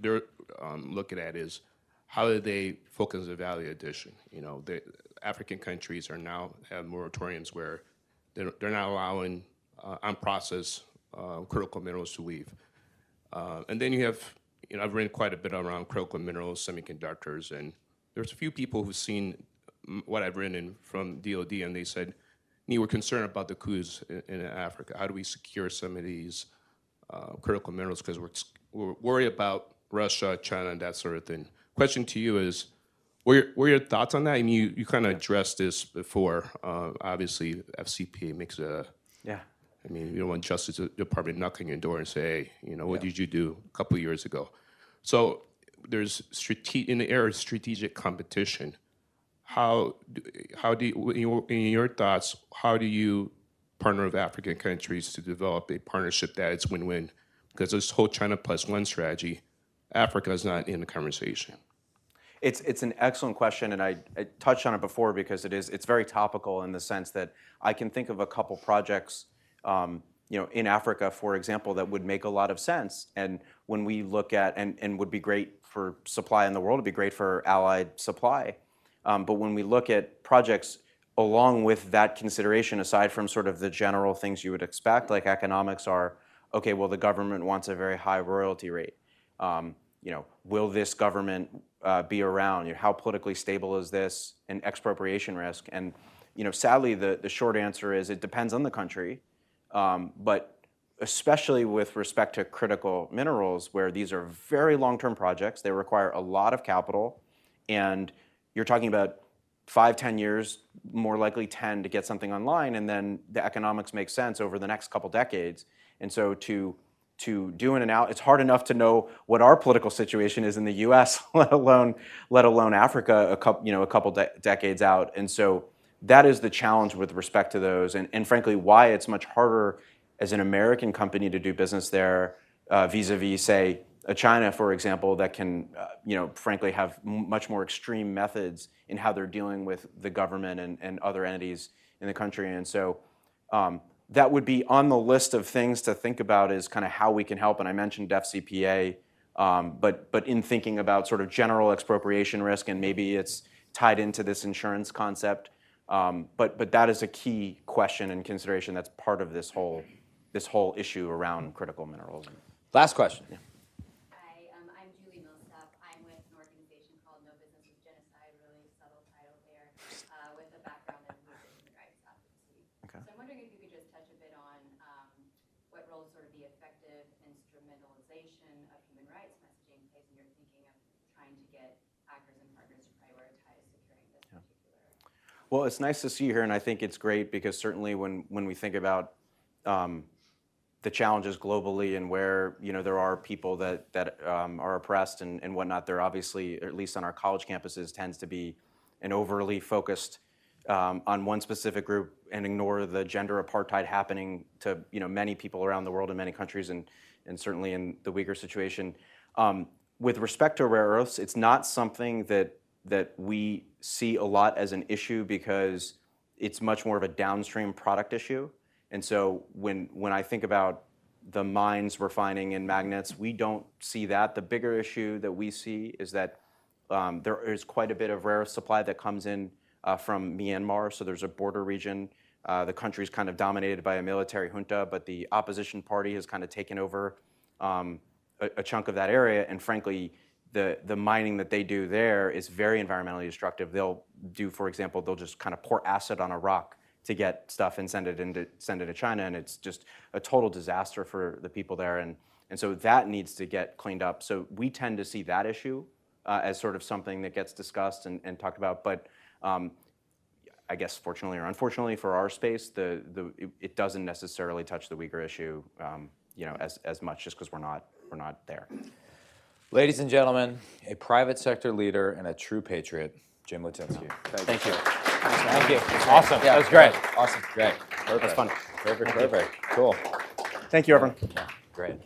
Speaker 8: they're looking at is how do they focus on value addition? You know, the African countries are now have moratoriums where they're not allowing unprocessed critical minerals to leave. And then you have, you know, I've written quite a bit around critical minerals, semiconductors, and there's a few people who've seen what I've written from DOD, and they said, "Nee, we're concerned about the coups in Africa. How do we secure some of these critical minerals? Because we're worried about Russia, China, and that sort of thing." Question to you is, what are your thoughts on that? I mean, you kind of addressed this before. Obviously, FCPA makes a, I mean, you don't want Justice Department knocking your door and say, hey, you know, what did you do a couple of years ago? So there's in the era of strategic competition, how do you, in your thoughts, how do you partner with African countries to develop a partnership that is win-win? Because this whole China plus one strategy, Africa is not in the conversation.
Speaker 2: It's an excellent question, and I touched on it before because it's very topical in the sense that I can think of a couple projects, you know, in Africa, for example, that would make a lot of sense. And when we look at and would be great for supply in the world, it'd be great for allied supply. But when we look at projects along with that consideration, aside from sort of the general things you would expect, like economics are, okay, well, the government wants a very high royalty rate. You know, will this government be around? You know, how politically stable is this? And expropriation risk. And you know, sadly, the short answer is it depends on the country. But especially with respect to critical minerals, where these are very long-term projects, they require a lot of capital, and you're talking about 5, 10 years, more likely 10 to get something online, and then the economics make sense over the next couple decades. And so to do in and out, it's hard enough to know what our political situation is in the U.S., let alone Africa, a couple decades out. And so that is the challenge with respect to those, and frankly, why it's much harder as an American company to do business there vis-a-vis, say, China, for example, that can, you know, frankly, have much more extreme methods in how they're dealing with the government and other entities in the country. And so that would be on the list of things to think about, is kind of how we can help. And I mentioned FCPA, but in thinking about sort of general expropriation risk, and maybe it's tied into this insurance concept. But that is a key question and consideration that's part of this whole issue around critical minerals.
Speaker 1: Last question. Yeah.
Speaker 9: Hi, I'm Julie Millsap. I'm with an organization called No Business with Genocide, really subtle title there, with a background in human rights advocacy. Okay. So I'm wondering if you could just touch a bit on what role sort of the effective instrumentalization of human rights messaging plays in your thinking of trying to get actors and partners to prioritize securing this particular.
Speaker 2: Well, it's nice to see you here, and I think it's great because certainly when we think about the challenges globally and where, you know, there are people that are oppressed and whatnot, there obviously, at least on our college campuses, tends to be an overly focused on one specific group and ignore the gender apartheid happening to, you know, many people around the world in many countries, and certainly in the Uyghur situation. With respect to rare earths, it's not something that we see a lot as an issue because it's much more of a downstream product issue. And so when I think about the mines we're finding in magnets, we don't see that. The bigger issue that we see is that there is quite a bit of rare earth supply that comes in from Myanmar. So there's a border region. The country's kind of dominated by a military junta, but the opposition party has kind of taken over a chunk of that area. And frankly, the mining that they do there is very environmentally destructive. They'll do, for example, they'll just kind of pour acid on a rock to get stuff and send it to China, and it's just a total disaster for the people there, and so that needs to get cleaned up. So we tend to see that issue as sort of something that gets discussed and talked about, but I guess fortunately or unfortunately for our space, it doesn't necessarily touch the Uyghur issue, you know, as much, just because we're not we're not there.
Speaker 1: Ladies and gentlemen, a private sector leader and a true patriot, Jim Litinsky.
Speaker 2: Thank you.
Speaker 1: Thank you. Awesome. That was great.
Speaker 2: Awesome.
Speaker 1: Great. Perfect.
Speaker 2: That's fun.
Speaker 1: Perfect. Cool.
Speaker 2: Thank you, everyone.
Speaker 1: Great.